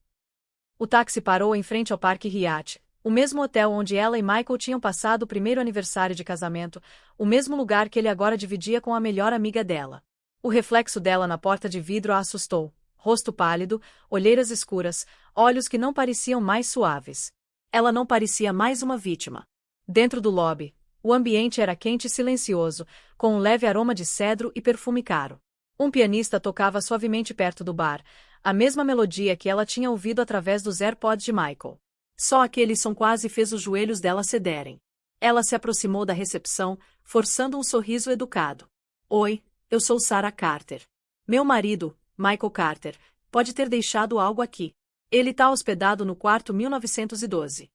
O táxi parou em frente ao Parque Hyatt, o mesmo hotel onde ela e Michael tinham passado o primeiro aniversário de casamento, o mesmo lugar que ele agora dividia com a melhor amiga dela. O reflexo dela na porta de vidro a assustou. Rosto pálido, olheiras escuras, olhos que não pareciam mais suaves. Ela não parecia mais uma vítima. Dentro do lobby, o ambiente era quente e silencioso, com um leve aroma de cedro e perfume caro. Um pianista tocava suavemente perto do bar, a mesma melodia que ela tinha ouvido através dos AirPods de Michael. Só aquele som quase fez os joelhos dela cederem. Ela se aproximou da recepção, forçando um sorriso educado. "Oi, eu sou Sarah Carter. Meu marido, Michael Carter, pode ter deixado algo aqui. Ele está hospedado no quarto 1912.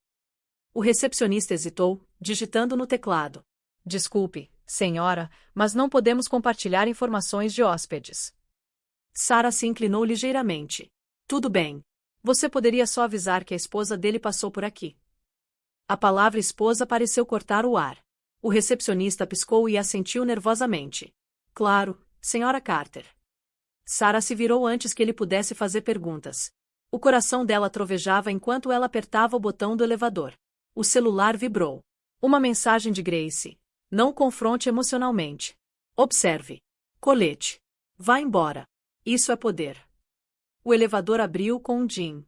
O recepcionista hesitou, digitando no teclado. "Desculpe, senhora, mas não podemos compartilhar informações de hóspedes." Sarah se inclinou ligeiramente. "Tudo bem. Você poderia só avisar que a esposa dele passou por aqui." A palavra esposa pareceu cortar o ar. O recepcionista piscou e assentiu nervosamente. "Claro, senhora Carter." Sarah se virou antes que ele pudesse fazer perguntas. O coração dela trovejava enquanto ela apertava o botão do elevador. O celular vibrou. Uma mensagem de Grace. "Não confronte emocionalmente. Observe. Colete. Vá embora. Isso é poder." O elevador abriu com um din.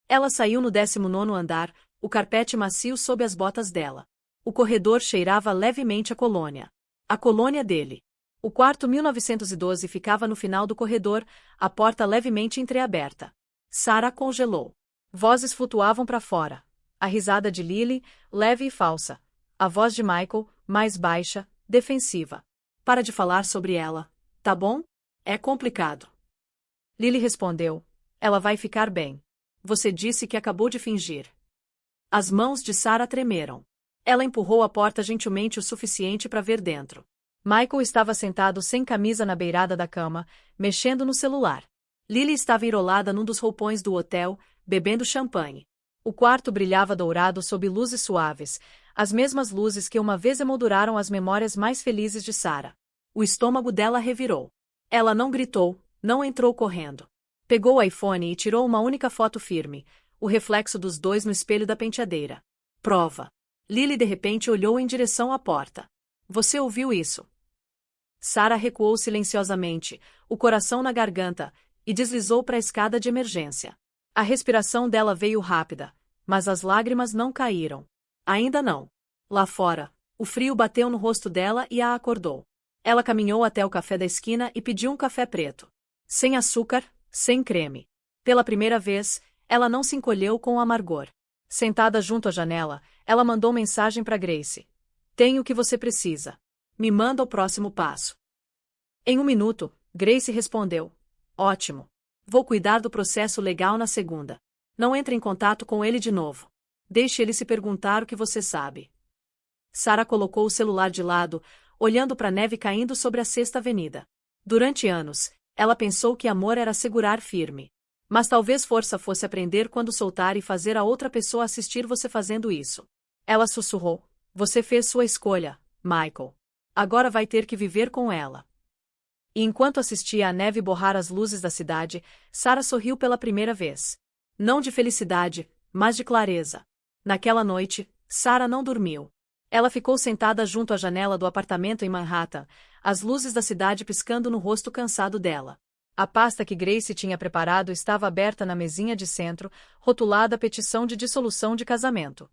Ela saiu no 19º andar, o carpete macio sob as botas dela. O corredor cheirava levemente a colônia. A colônia dele. O quarto 1912 ficava no final do corredor, a porta levemente entreaberta. Sarah congelou. Vozes flutuavam para fora. A risada de Lily, leve e falsa. A voz de Michael, mais baixa, defensiva. "Para de falar sobre ela, tá bom? É complicado." Lily respondeu: "Ela vai ficar bem. Você disse que acabou de fingir." As mãos de Sarah tremeram. Ela empurrou a porta gentilmente o suficiente para ver dentro. Michael estava sentado sem camisa na beirada da cama, mexendo no celular. Lily estava enrolada num dos roupões do hotel, bebendo champanhe. O quarto brilhava dourado sob luzes suaves, as mesmas luzes que uma vez emolduraram as memórias mais felizes de Sarah. O estômago dela revirou. Ela não gritou, não entrou correndo. Pegou o iPhone e tirou uma única foto firme, o reflexo dos dois no espelho da penteadeira. Prova. Lily de repente olhou em direção à porta. Você ouviu isso? Sarah recuou silenciosamente, o coração na garganta, e deslizou para a escada de emergência. A respiração dela veio rápida, mas as lágrimas não caíram. Ainda não. Lá fora, o frio bateu no rosto dela e a acordou. Ela caminhou até o café da esquina e pediu um café preto. Sem açúcar, sem creme. Pela primeira vez, ela não se encolheu com o amargor. Sentada junto à janela, ela mandou mensagem para Grace. Tenho o que você precisa. Me manda o próximo passo. Em 1 minuto, Grace respondeu. Ótimo. Vou cuidar do processo legal na segunda. Não entre em contato com ele de novo. Deixe ele se perguntar o que você sabe. Sarah colocou o celular de lado, olhando para a neve caindo sobre a Sexta Avenida. Durante anos, ela pensou que amor era segurar firme. Mas talvez força fosse aprender quando soltar e fazer a outra pessoa assistir você fazendo isso. Ela sussurrou. Você fez sua escolha, Michael. Agora vai ter que viver com ela. E enquanto assistia a neve borrar as luzes da cidade, Sarah sorriu pela primeira vez. Não de felicidade, mas de clareza. Naquela noite, Sarah não dormiu. Ela ficou sentada junto à janela do apartamento em Manhattan, as luzes da cidade piscando no rosto cansado dela. A pasta que Grace tinha preparado estava aberta na mesinha de centro, rotulada petição de dissolução de casamento.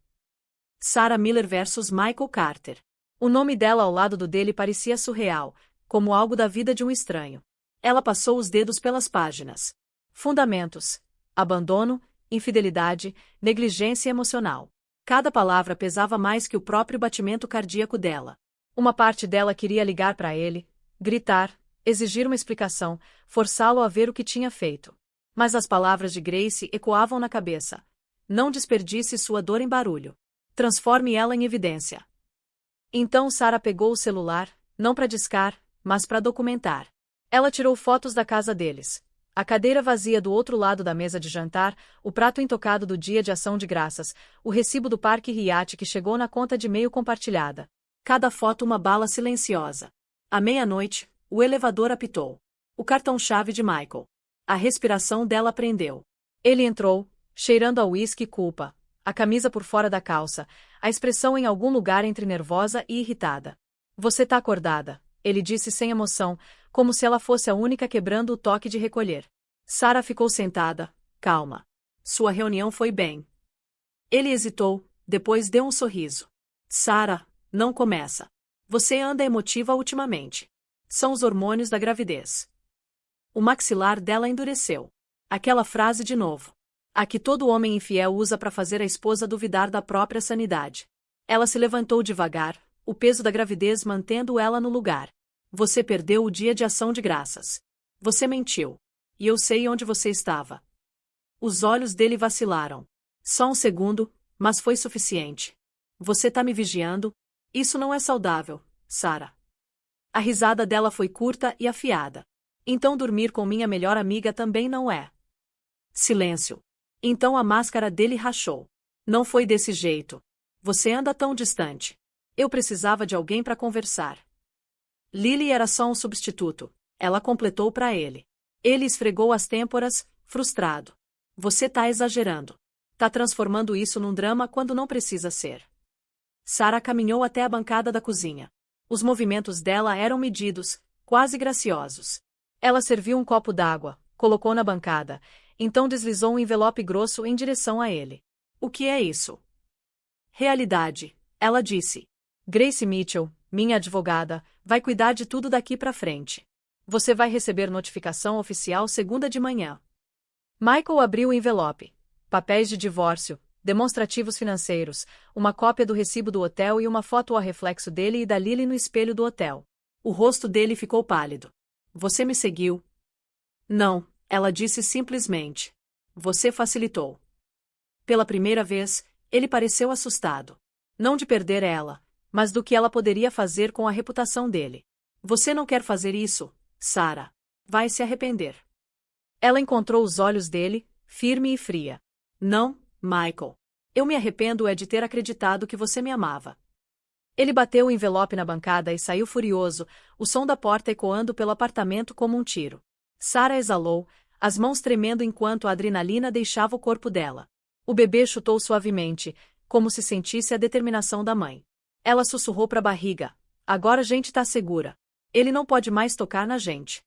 Sarah Miller versus Michael Carter. O nome dela ao lado do dele parecia surreal, como algo da vida de um estranho. Ela passou os dedos pelas páginas. Fundamentos. Abandono, infidelidade, negligência emocional. Cada palavra pesava mais que o próprio batimento cardíaco dela. Uma parte dela queria ligar para ele, gritar, exigir uma explicação, forçá-lo a ver o que tinha feito. Mas as palavras de Grace ecoavam na cabeça. Não desperdice sua dor em barulho. Transforme ela em evidência. Então Sarah pegou o celular, não para discar, mas para documentar. Ela tirou fotos da casa deles. A cadeira vazia do outro lado da mesa de jantar, o prato intocado do dia de ação de graças, o recibo do parque Riad que chegou na conta de e-mail compartilhada. Cada foto uma bala silenciosa. À meia-noite, o elevador apitou. O cartão-chave de Michael. A respiração dela prendeu. Ele entrou, cheirando a uísque e culpa, a camisa por fora da calça, a expressão em algum lugar entre nervosa e irritada. Você tá acordada, ele disse sem emoção, como se ela fosse a única quebrando o toque de recolher. Sarah ficou sentada, calma. Sua reunião foi bem. Ele hesitou, depois deu um sorriso. Sarah, não começa. Você anda emotiva ultimamente. São os hormônios da gravidez. O maxilar dela endureceu. Aquela frase de novo. A que todo homem infiel usa para fazer a esposa duvidar da própria sanidade. Ela se levantou devagar, o peso da gravidez mantendo ela no lugar. Você perdeu o dia de ação de graças. Você mentiu. E eu sei onde você estava. Os olhos dele vacilaram. Só um segundo, mas foi suficiente. Você tá me vigiando? Isso não é saudável, Sarah. A risada dela foi curta e afiada. Então dormir com minha melhor amiga também não é. Silêncio. Então a máscara dele rachou. Não foi desse jeito. Você anda tão distante. Eu precisava de alguém para conversar. Lily era só um substituto. Ela completou para ele. Ele esfregou as têmporas, frustrado. Você tá exagerando. Tá transformando isso num drama quando não precisa ser. Sarah caminhou até a bancada da cozinha. Os movimentos dela eram medidos, quase graciosos. Ela serviu um copo d'água, colocou na bancada, então deslizou um envelope grosso em direção a ele. O que é isso? Realidade, ela disse. Grace Mitchell, minha advogada, vai cuidar de tudo daqui pra frente. Você vai receber notificação oficial segunda de manhã. Michael abriu o envelope. Papéis de divórcio, demonstrativos financeiros, uma cópia do recibo do hotel e uma foto ao reflexo dele e da Lily no espelho do hotel. O rosto dele ficou pálido. Você me seguiu? Não, ela disse simplesmente. Você facilitou. Pela primeira vez, ele pareceu assustado. Não de perder ela, mas do que ela poderia fazer com a reputação dele. Você não quer fazer isso, Sarah. Vai se arrepender. Ela encontrou os olhos dele, firme e fria. Não, Michael. Eu me arrependo de ter acreditado que você me amava. Ele bateu o envelope na bancada e saiu furioso, o som da porta ecoando pelo apartamento como um tiro. Sarah exalou, as mãos tremendo enquanto a adrenalina deixava o corpo dela. O bebê chutou suavemente, como se sentisse a determinação da mãe. Ela sussurrou para a barriga. Agora a gente tá segura. Ele não pode mais tocar na gente.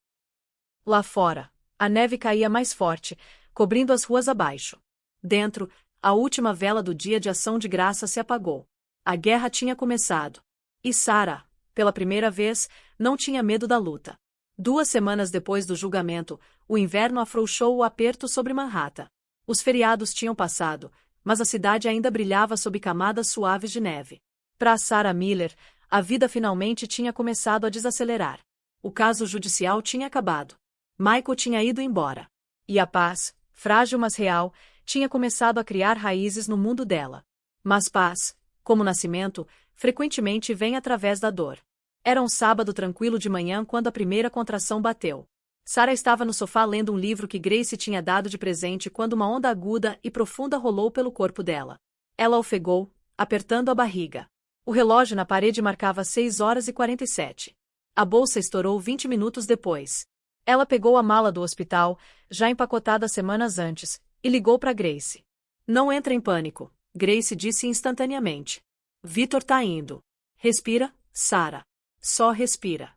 Lá fora, a neve caía mais forte, cobrindo as ruas abaixo. Dentro, a última vela do dia de ação de graça se apagou. A guerra tinha começado. E Sarah, pela primeira vez, não tinha medo da luta. 2 semanas depois do julgamento, o inverno afrouxou o aperto sobre Manhattan. Os feriados tinham passado, mas a cidade ainda brilhava sob camadas suaves de neve. Para Sarah Miller, a vida finalmente tinha começado a desacelerar. O caso judicial tinha acabado. Michael tinha ido embora. E a paz, frágil mas real, tinha começado a criar raízes no mundo dela. Mas paz, como nascimento, frequentemente vem através da dor. Era um sábado tranquilo de manhã quando a primeira contração bateu. Sarah estava no sofá lendo um livro que Grace tinha dado de presente quando uma onda aguda e profunda rolou pelo corpo dela. Ela ofegou, apertando a barriga. O relógio na parede marcava 6h47. A bolsa estourou 20 minutos depois. Ela pegou a mala do hospital, já empacotada semanas antes, e ligou para Grace. Não entra em pânico, Grace disse instantaneamente. Victor tá indo. Respira, Sarah. Só respira.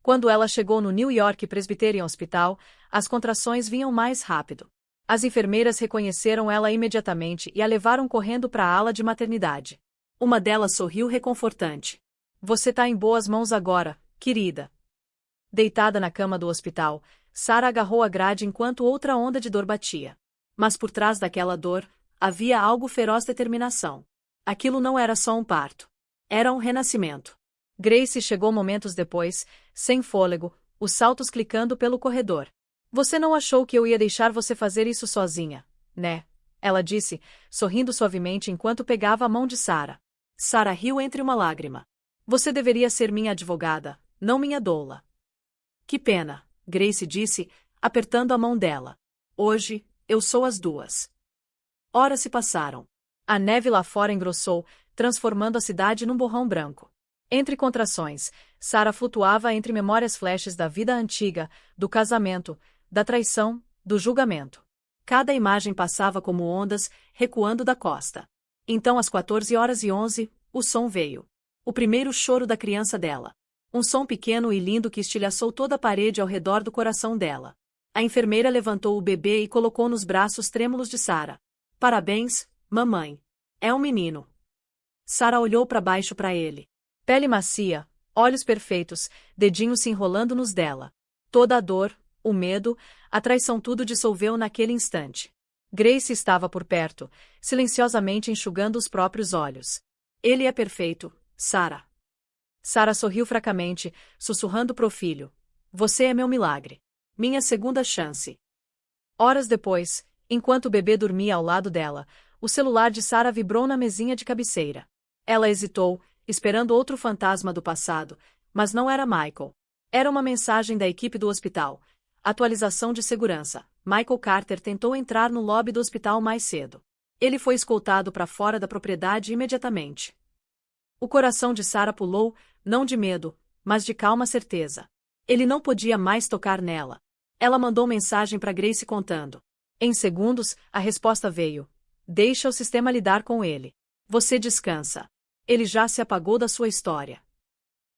Quando ela chegou no New York Presbyterian Hospital, as contrações vinham mais rápido. As enfermeiras reconheceram ela imediatamente e a levaram correndo para a ala de maternidade. Uma delas sorriu reconfortante. Você tá em boas mãos agora, querida. Deitada na cama do hospital, Sarah agarrou a grade enquanto outra onda de dor batia. Mas por trás daquela dor, havia algo feroz determinação. Aquilo não era só um parto. Era um renascimento. Grace chegou momentos depois, sem fôlego, os saltos clicando pelo corredor. Você não achou que eu ia deixar você fazer isso sozinha, né? Ela disse, sorrindo suavemente enquanto pegava a mão de Sarah. Sarah riu entre uma lágrima. Você deveria ser minha advogada, não minha doula. Que pena, Grace disse, apertando a mão dela. Hoje, eu sou as duas. Horas se passaram. A neve lá fora engrossou, transformando a cidade num borrão branco. Entre contrações, Sarah flutuava entre memórias flashes da vida antiga, do casamento, da traição, do julgamento. Cada imagem passava como ondas, recuando da costa. Então às 14h11, o som veio. O primeiro choro da criança dela. Um som pequeno e lindo que estilhaçou toda a parede ao redor do coração dela. A enfermeira levantou o bebê e colocou nos braços trêmulos de Sarah. Parabéns, mamãe. É um menino. Sarah olhou para baixo para ele. Pele macia, olhos perfeitos, dedinhos se enrolando nos dela. Toda a dor, o medo, a traição tudo dissolveu naquele instante. Grace estava por perto, silenciosamente enxugando os próprios olhos. Ele é perfeito, Sarah. Sarah sorriu fracamente, sussurrando pro filho. Você é meu milagre. Minha segunda chance. Horas depois, enquanto o bebê dormia ao lado dela, o celular de Sarah vibrou na mesinha de cabeceira. Ela hesitou, esperando outro fantasma do passado, mas não era Michael. Era uma mensagem da equipe do hospital. Atualização de segurança. Michael Carter tentou entrar no lobby do hospital mais cedo. Ele foi escoltado para fora da propriedade imediatamente. O coração de Sarah pulou, não de medo, mas de calma certeza. Ele não podia mais tocar nela. Ela mandou mensagem para Grace contando. Em segundos, a resposta veio. Deixa o sistema lidar com ele. Você descansa. Ele já se apagou da sua história.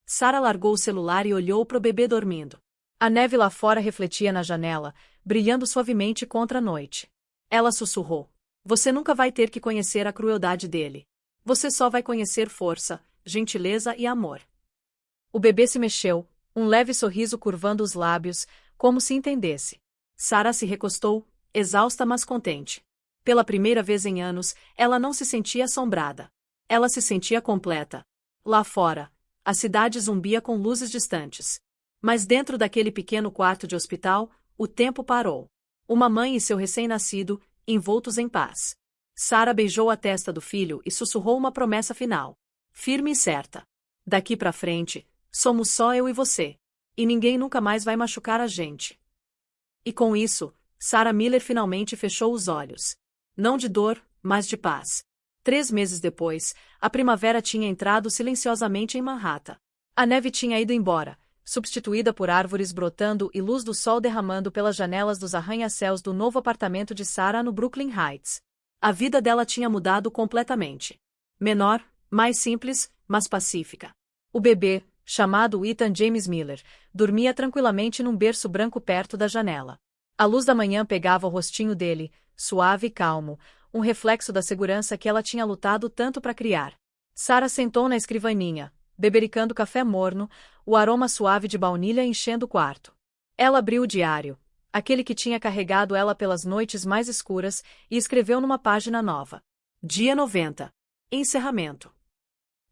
Sarah largou o celular e olhou para o bebê dormindo. A neve lá fora refletia na janela, brilhando suavemente contra a noite. Ela sussurrou. Você nunca vai ter que conhecer a crueldade dele. Você só vai conhecer força, gentileza e amor. O bebê se mexeu, um leve sorriso curvando os lábios, como se entendesse. Sarah se recostou, exausta mas contente. Pela primeira vez em anos, ela não se sentia assombrada. Ela se sentia completa. Lá fora, a cidade zumbia com luzes distantes. Mas dentro daquele pequeno quarto de hospital, o tempo parou. Uma mãe e seu recém-nascido, envoltos em paz. Sarah beijou a testa do filho e sussurrou uma promessa final. Firme e certa. Daqui pra frente, somos só eu e você. E ninguém nunca mais vai machucar a gente. E com isso, Sarah Miller finalmente fechou os olhos. Não de dor, mas de paz. 3 meses depois, a primavera tinha entrado silenciosamente em Manhattan. A neve tinha ido embora, substituída por árvores brotando e luz do sol derramando pelas janelas dos arranha-céus do novo apartamento de Sarah no Brooklyn Heights. A vida dela tinha mudado completamente. Menor, mais simples, mas pacífica. O bebê, chamado Ethan James Miller, dormia tranquilamente num berço branco perto da janela. A luz da manhã pegava o rostinho dele, suave e calmo, um reflexo da segurança que ela tinha lutado tanto para criar. Sarah sentou na escrivaninha, bebericando café morno, o aroma suave de baunilha enchendo o quarto. Ela abriu o diário, aquele que tinha carregado ela pelas noites mais escuras, e escreveu numa página nova. Dia 90. Encerramento.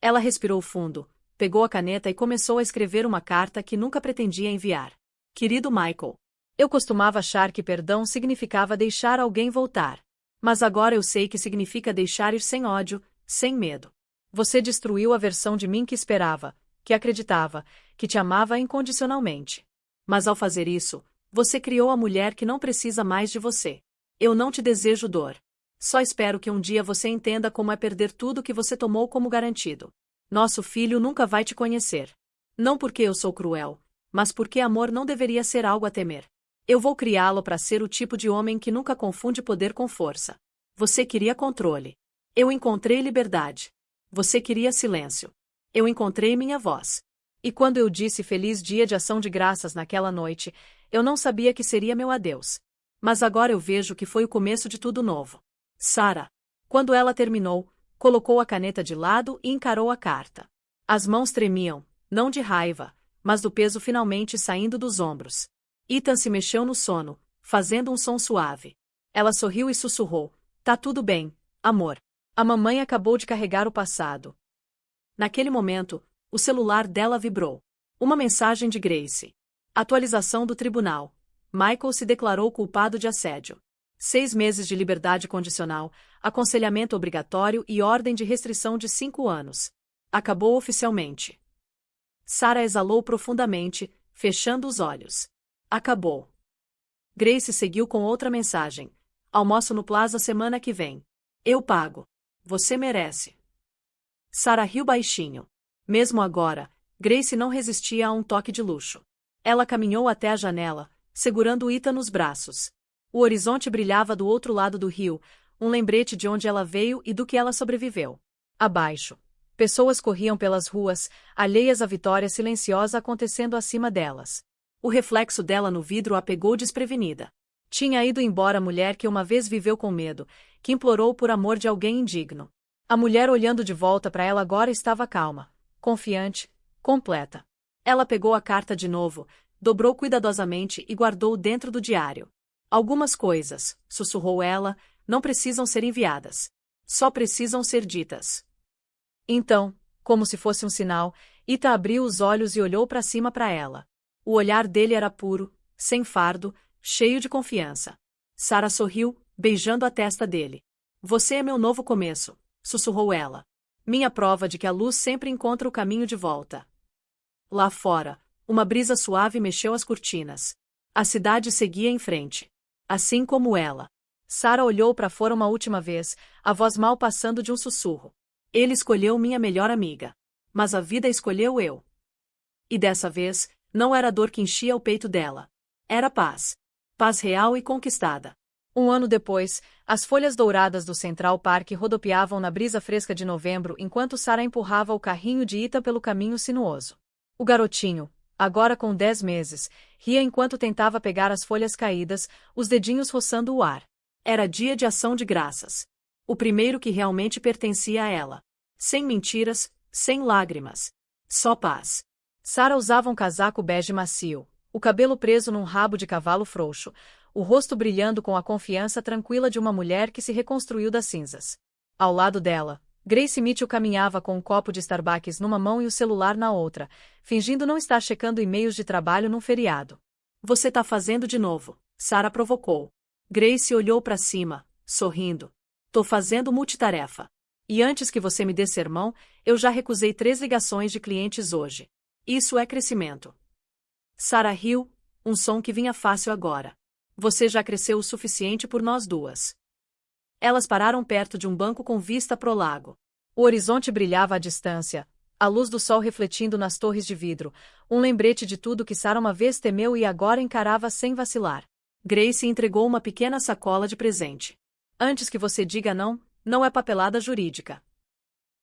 Ela respirou fundo, pegou a caneta e começou a escrever uma carta que nunca pretendia enviar. Querido Michael, eu costumava achar que perdão significava deixar alguém voltar. Mas agora eu sei que significa deixar ir sem ódio, sem medo. Você destruiu a versão de mim que esperava, que acreditava, que te amava incondicionalmente. Mas ao fazer isso, você criou a mulher que não precisa mais de você. Eu não te desejo dor. Só espero que um dia você entenda como é perder tudo que você tomou como garantido. Nosso filho nunca vai te conhecer. Não porque eu sou cruel, mas porque amor não deveria ser algo a temer. Eu vou criá-lo para ser o tipo de homem que nunca confunde poder com força. Você queria controle. Eu encontrei liberdade. Você queria silêncio. Eu encontrei minha voz. E quando eu disse feliz dia de ação de graças naquela noite, eu não sabia que seria meu adeus. Mas agora eu vejo que foi o começo de tudo novo. Sarah. Quando ela terminou, colocou a caneta de lado e encarou a carta. As mãos tremiam, não de raiva, mas do peso finalmente saindo dos ombros. Ethan se mexeu no sono, fazendo um som suave. Ela sorriu e sussurrou. Tá tudo bem, amor. A mamãe acabou de carregar o passado. Naquele momento, o celular dela vibrou. Uma mensagem de Grace. Atualização do tribunal. Michael se declarou culpado de assédio. 6 meses de liberdade condicional, aconselhamento obrigatório e ordem de restrição de 5 anos. Acabou oficialmente. Sarah exalou profundamente, fechando os olhos. Acabou. Grace seguiu com outra mensagem. Almoço no Plaza semana que vem. Eu pago. Você merece. Sarah riu baixinho. Mesmo agora, Grace não resistia a um toque de luxo. Ela caminhou até a janela, segurando Ethan nos braços. O horizonte brilhava do outro lado do rio, um lembrete de onde ela veio e do que ela sobreviveu. Abaixo, pessoas corriam pelas ruas, alheias à vitória silenciosa acontecendo acima delas. O reflexo dela no vidro a pegou desprevenida. Tinha ido embora a mulher que uma vez viveu com medo, que implorou por amor de alguém indigno. A mulher olhando de volta para ela agora estava calma, confiante, completa. Ela pegou a carta de novo, dobrou cuidadosamente e guardou dentro do diário. Algumas coisas, sussurrou ela, não precisam ser enviadas. Só precisam ser ditas. Então, como se fosse um sinal, Ethan abriu os olhos e olhou para cima para ela. O olhar dele era puro, sem fardo, cheio de confiança. Sarah sorriu, beijando a testa dele. Você é meu novo começo, sussurrou ela. Minha prova de que a luz sempre encontra o caminho de volta. Lá fora, uma brisa suave mexeu as cortinas. A cidade seguia em frente. Assim como ela. Sarah olhou para fora uma última vez, a voz mal passando de um sussurro. Ele escolheu minha melhor amiga. Mas a vida escolheu eu. E dessa vez, não era a dor que enchia o peito dela. Era paz. Paz real e conquistada. 1 ano depois, as folhas douradas do Central Park rodopiavam na brisa fresca de novembro enquanto Sarah empurrava o carrinho de Ethan pelo caminho sinuoso. O garotinho, agora com 10 meses, ria enquanto tentava pegar as folhas caídas, os dedinhos roçando o ar. Era dia de ação de graças. O primeiro que realmente pertencia a ela. Sem mentiras, sem lágrimas. Só paz. Sarah usava um casaco bege macio, o cabelo preso num rabo de cavalo frouxo, o rosto brilhando com a confiança tranquila de uma mulher que se reconstruiu das cinzas. Ao lado dela, Grace Mitchell caminhava com um copo de Starbucks numa mão e o celular na outra, fingindo não estar checando e-mails de trabalho num feriado. Você tá fazendo de novo, Sarah provocou. Grace olhou para cima, sorrindo. Tô fazendo multitarefa. E antes que você me dê sermão, eu já recusei 3 ligações de clientes hoje. Isso é crescimento. Sarah riu, um som que vinha fácil agora. Você já cresceu o suficiente por nós duas. Elas pararam perto de um banco com vista pro lago. O horizonte brilhava à distância, a luz do sol refletindo nas torres de vidro, um lembrete de tudo que Sarah uma vez temeu e agora encarava sem vacilar. Grace entregou uma pequena sacola de presente. Antes que você diga não, não é papelada jurídica.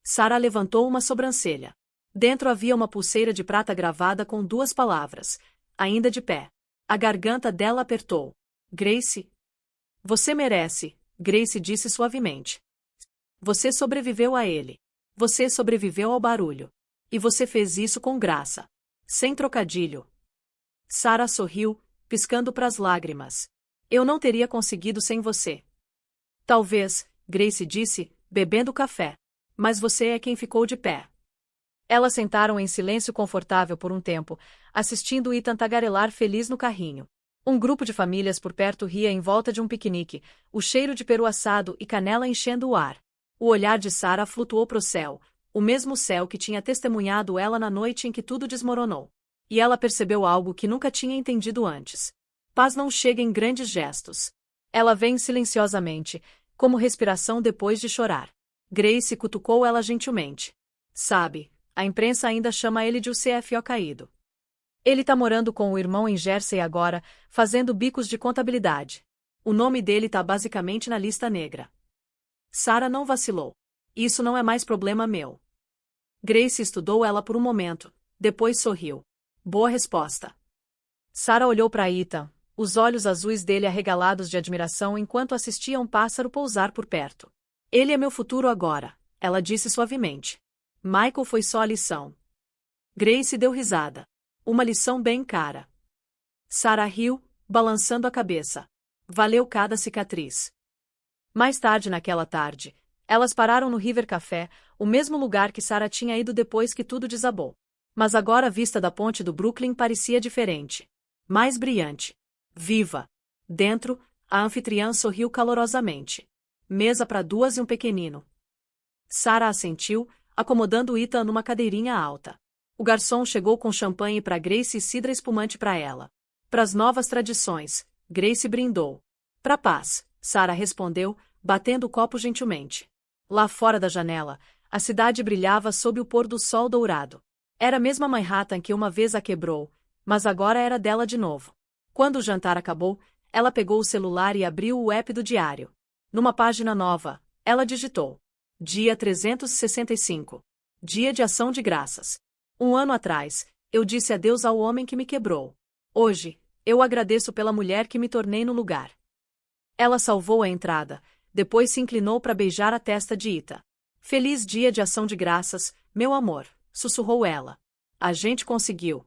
Sarah levantou uma sobrancelha. Dentro havia uma pulseira de prata gravada com 2 palavras, ainda de pé. A garganta dela apertou. Grace? Você merece, Grace disse suavemente. Você sobreviveu a ele. Você sobreviveu ao barulho. E você fez isso com graça. Sem trocadilho. Sarah sorriu, piscando pras lágrimas. Eu não teria conseguido sem você. Talvez, Grace disse, bebendo café. Mas você é quem ficou de pé. Elas sentaram em silêncio confortável por um tempo, assistindo Ethan tagarelar feliz no carrinho. Um grupo de famílias por perto ria em volta de um piquenique, o cheiro de peru assado e canela enchendo o ar. O olhar de Sarah flutuou pro céu, o mesmo céu que tinha testemunhado ela na noite em que tudo desmoronou. E ela percebeu algo que nunca tinha entendido antes. Paz não chega em grandes gestos. Ela vem silenciosamente, como respiração depois de chorar. Grace cutucou ela gentilmente. Sabe, a imprensa ainda chama ele de o CFO caído. Ele tá morando com o irmão em Jersey agora, fazendo bicos de contabilidade. O nome dele tá basicamente na lista negra. Sarah não vacilou. Isso não é mais problema meu. Grace estudou ela por um momento, depois sorriu. Boa resposta. Sarah olhou para Ethan, os olhos azuis dele arregalados de admiração enquanto assistia um pássaro pousar por perto. Ele é meu futuro agora, ela disse suavemente. Michael foi só a lição. Grace deu risada. Uma lição bem cara. Sarah riu, balançando a cabeça. Valeu cada cicatriz. Mais tarde naquela tarde, elas pararam no River Café, o mesmo lugar que Sarah tinha ido depois que tudo desabou. Mas agora a vista da ponte do Brooklyn parecia diferente. Mais brilhante. Viva. Dentro, a anfitriã sorriu calorosamente. Mesa para 2 e um pequenino. Sarah assentiu, acomodando Ethan numa cadeirinha alta. O garçom chegou com champanhe para Grace e cidra espumante para ela. Pras novas tradições, Grace brindou. Pra paz, Sarah respondeu, batendo o copo gentilmente. Lá fora da janela, a cidade brilhava sob o pôr do sol dourado. Era a mesma Manhattan que uma vez a quebrou, mas agora era dela de novo. Quando o jantar acabou, ela pegou o celular e abriu o app do diário. Numa página nova, ela digitou. Dia 365. Dia de ação de graças. 1 ano atrás, eu disse adeus ao homem que me quebrou. Hoje, eu agradeço pela mulher que me tornei no lugar. Ela salvou a entrada, depois se inclinou para beijar a testa de Ethan. Feliz dia de ação de graças, meu amor, sussurrou ela. A gente conseguiu.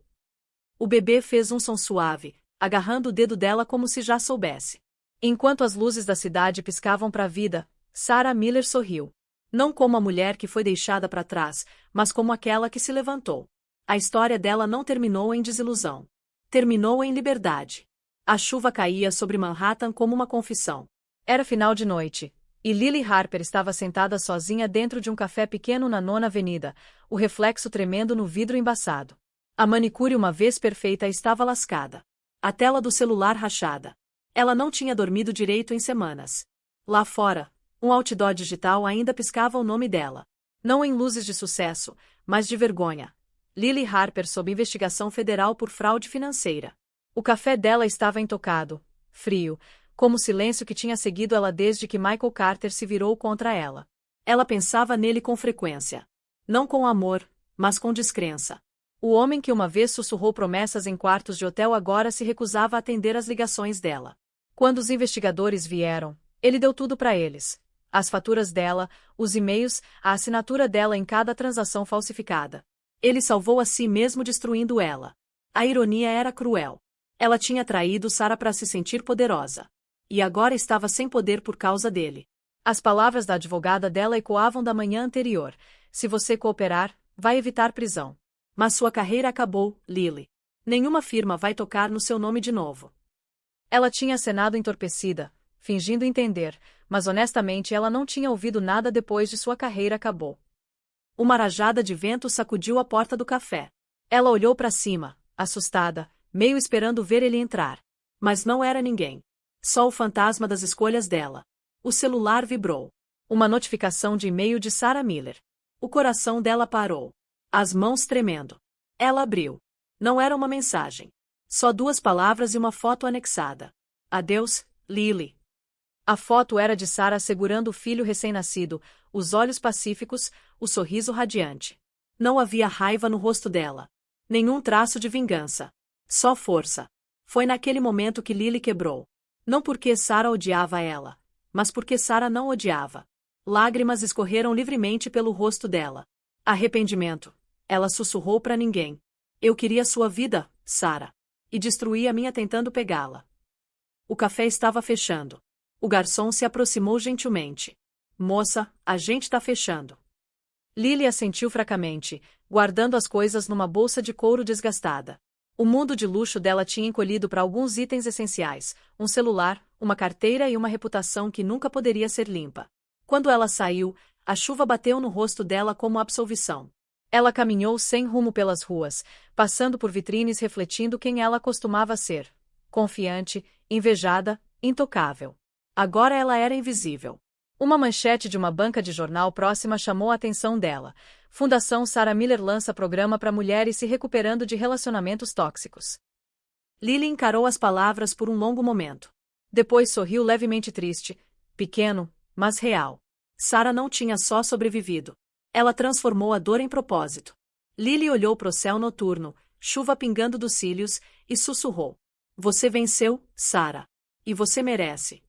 O bebê fez um som suave, agarrando o dedo dela como se já soubesse. Enquanto as luzes da cidade piscavam para a vida, Sarah Miller sorriu. Não como a mulher que foi deixada para trás, mas como aquela que se levantou. A história dela não terminou em desilusão. Terminou em liberdade. A chuva caía sobre Manhattan como uma confissão. Era final de noite, e Lily Harper estava sentada sozinha dentro de um café pequeno na 9ª Avenida, o reflexo tremendo no vidro embaçado. A manicure uma vez perfeita estava lascada. A tela do celular rachada. Ela não tinha dormido direito em semanas. Lá fora, um outdoor digital ainda piscava o nome dela. Não em luzes de sucesso, mas de vergonha. Lily Harper sob investigação federal por fraude financeira. O café dela estava intocado, frio, como o silêncio que tinha seguido ela desde que Michael Carter se virou contra ela. Ela pensava nele com frequência. Não com amor, mas com descrença. O homem que uma vez sussurrou promessas em quartos de hotel agora se recusava a atender às ligações dela. Quando os investigadores vieram, ele deu tudo para eles. As faturas dela, os e-mails, a assinatura dela em cada transação falsificada. Ele salvou a si mesmo destruindo ela. A ironia era cruel. Ela tinha traído Sarah para se sentir poderosa. E agora estava sem poder por causa dele. As palavras da advogada dela ecoavam da manhã anterior. Se você cooperar, vai evitar prisão. Mas sua carreira acabou, Lily. Nenhuma firma vai tocar no seu nome de novo. Ela tinha acenado entorpecida, fingindo entender, mas honestamente ela não tinha ouvido nada depois de sua carreira acabou. Uma rajada de vento sacudiu a porta do café. Ela olhou para cima, assustada, meio esperando ver ele entrar. Mas não era ninguém. Só o fantasma das escolhas dela. O celular vibrou. Uma notificação de e-mail de Sarah Miller. O coração dela parou. As mãos tremendo. Ela abriu. Não era uma mensagem. Só 2 palavras e uma foto anexada. Adeus, Lily. A foto era de Sarah segurando o filho recém-nascido, os olhos pacíficos, o sorriso radiante. Não havia raiva no rosto dela. Nenhum traço de vingança. Só força. Foi naquele momento que Lily quebrou. Não porque Sarah odiava ela, mas porque Sarah não odiava. Lágrimas escorreram livremente pelo rosto dela. Arrependimento. Ela sussurrou para ninguém. Eu queria sua vida, Sarah. E destruí a minha tentando pegá-la. O café estava fechando. O garçom se aproximou gentilmente. Moça, a gente tá fechando. Lily assentiu fracamente, guardando as coisas numa bolsa de couro desgastada. O mundo de luxo dela tinha encolhido para alguns itens essenciais, um celular, uma carteira e uma reputação que nunca poderia ser limpa. Quando ela saiu, a chuva bateu no rosto dela como absolvição. Ela caminhou sem rumo pelas ruas, passando por vitrines refletindo quem ela costumava ser. Confiante, invejada, intocável. Agora ela era invisível. Uma manchete de uma banca de jornal próxima chamou a atenção dela. Fundação Sarah Miller lança programa para mulheres se recuperando de relacionamentos tóxicos. Lily encarou as palavras por um longo momento. Depois sorriu levemente triste, pequeno, mas real. Sarah não tinha só sobrevivido. Ela transformou a dor em propósito. Lily olhou para o céu noturno, chuva pingando dos cílios, e sussurrou. Você venceu, Sarah. E você merece.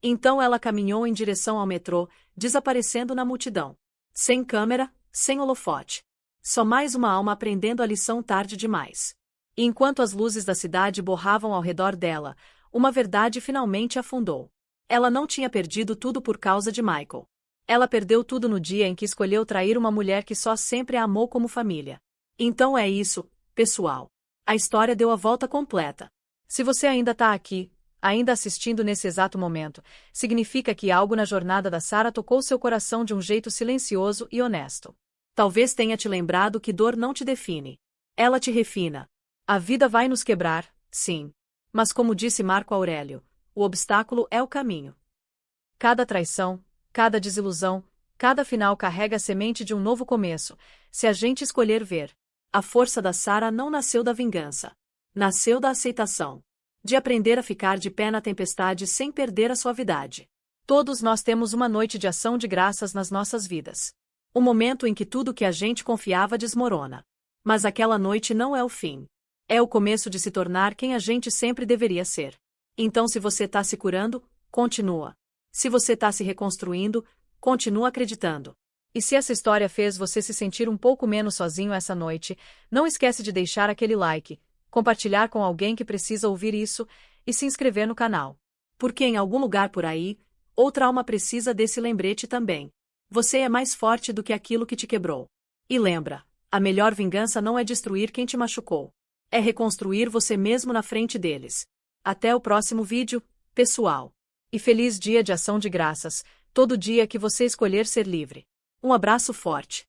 Então ela caminhou em direção ao metrô, desaparecendo na multidão. Sem câmera, sem holofote. Só mais uma alma aprendendo a lição tarde demais. E enquanto as luzes da cidade borravam ao redor dela, uma verdade finalmente afundou. Ela não tinha perdido tudo por causa de Michael. Ela perdeu tudo no dia em que escolheu trair uma mulher que só sempre a amou como família. Então é isso, pessoal. A história deu a volta completa. Se você ainda está aqui, ainda assistindo nesse exato momento, significa que algo na jornada da Sarah tocou seu coração de um jeito silencioso e honesto. Talvez tenha te lembrado que dor não te define. Ela te refina. A vida vai nos quebrar, sim. Mas como disse Marco Aurélio, o obstáculo é o caminho. Cada traição, cada desilusão, cada final carrega a semente de um novo começo, se a gente escolher ver. A força da Sarah não nasceu da vingança. Nasceu da aceitação. De aprender a ficar de pé na tempestade sem perder a suavidade. Todos nós temos uma noite de ação de graças nas nossas vidas. O momento em que tudo que a gente confiava desmorona. Mas aquela noite não é o fim. É o começo de se tornar quem a gente sempre deveria ser. Então se você está se curando, continua. Se você está se reconstruindo, continua acreditando. E se essa história fez você se sentir um pouco menos sozinho essa noite, não esquece de deixar aquele like, compartilhar com alguém que precisa ouvir isso, e se inscrever no canal. Porque em algum lugar por aí, outra alma precisa desse lembrete também. Você é mais forte do que aquilo que te quebrou. E lembra, a melhor vingança não é destruir quem te machucou. É reconstruir você mesmo na frente deles. Até o próximo vídeo, pessoal. E feliz dia de ação de graças, todo dia que você escolher ser livre. Um abraço forte.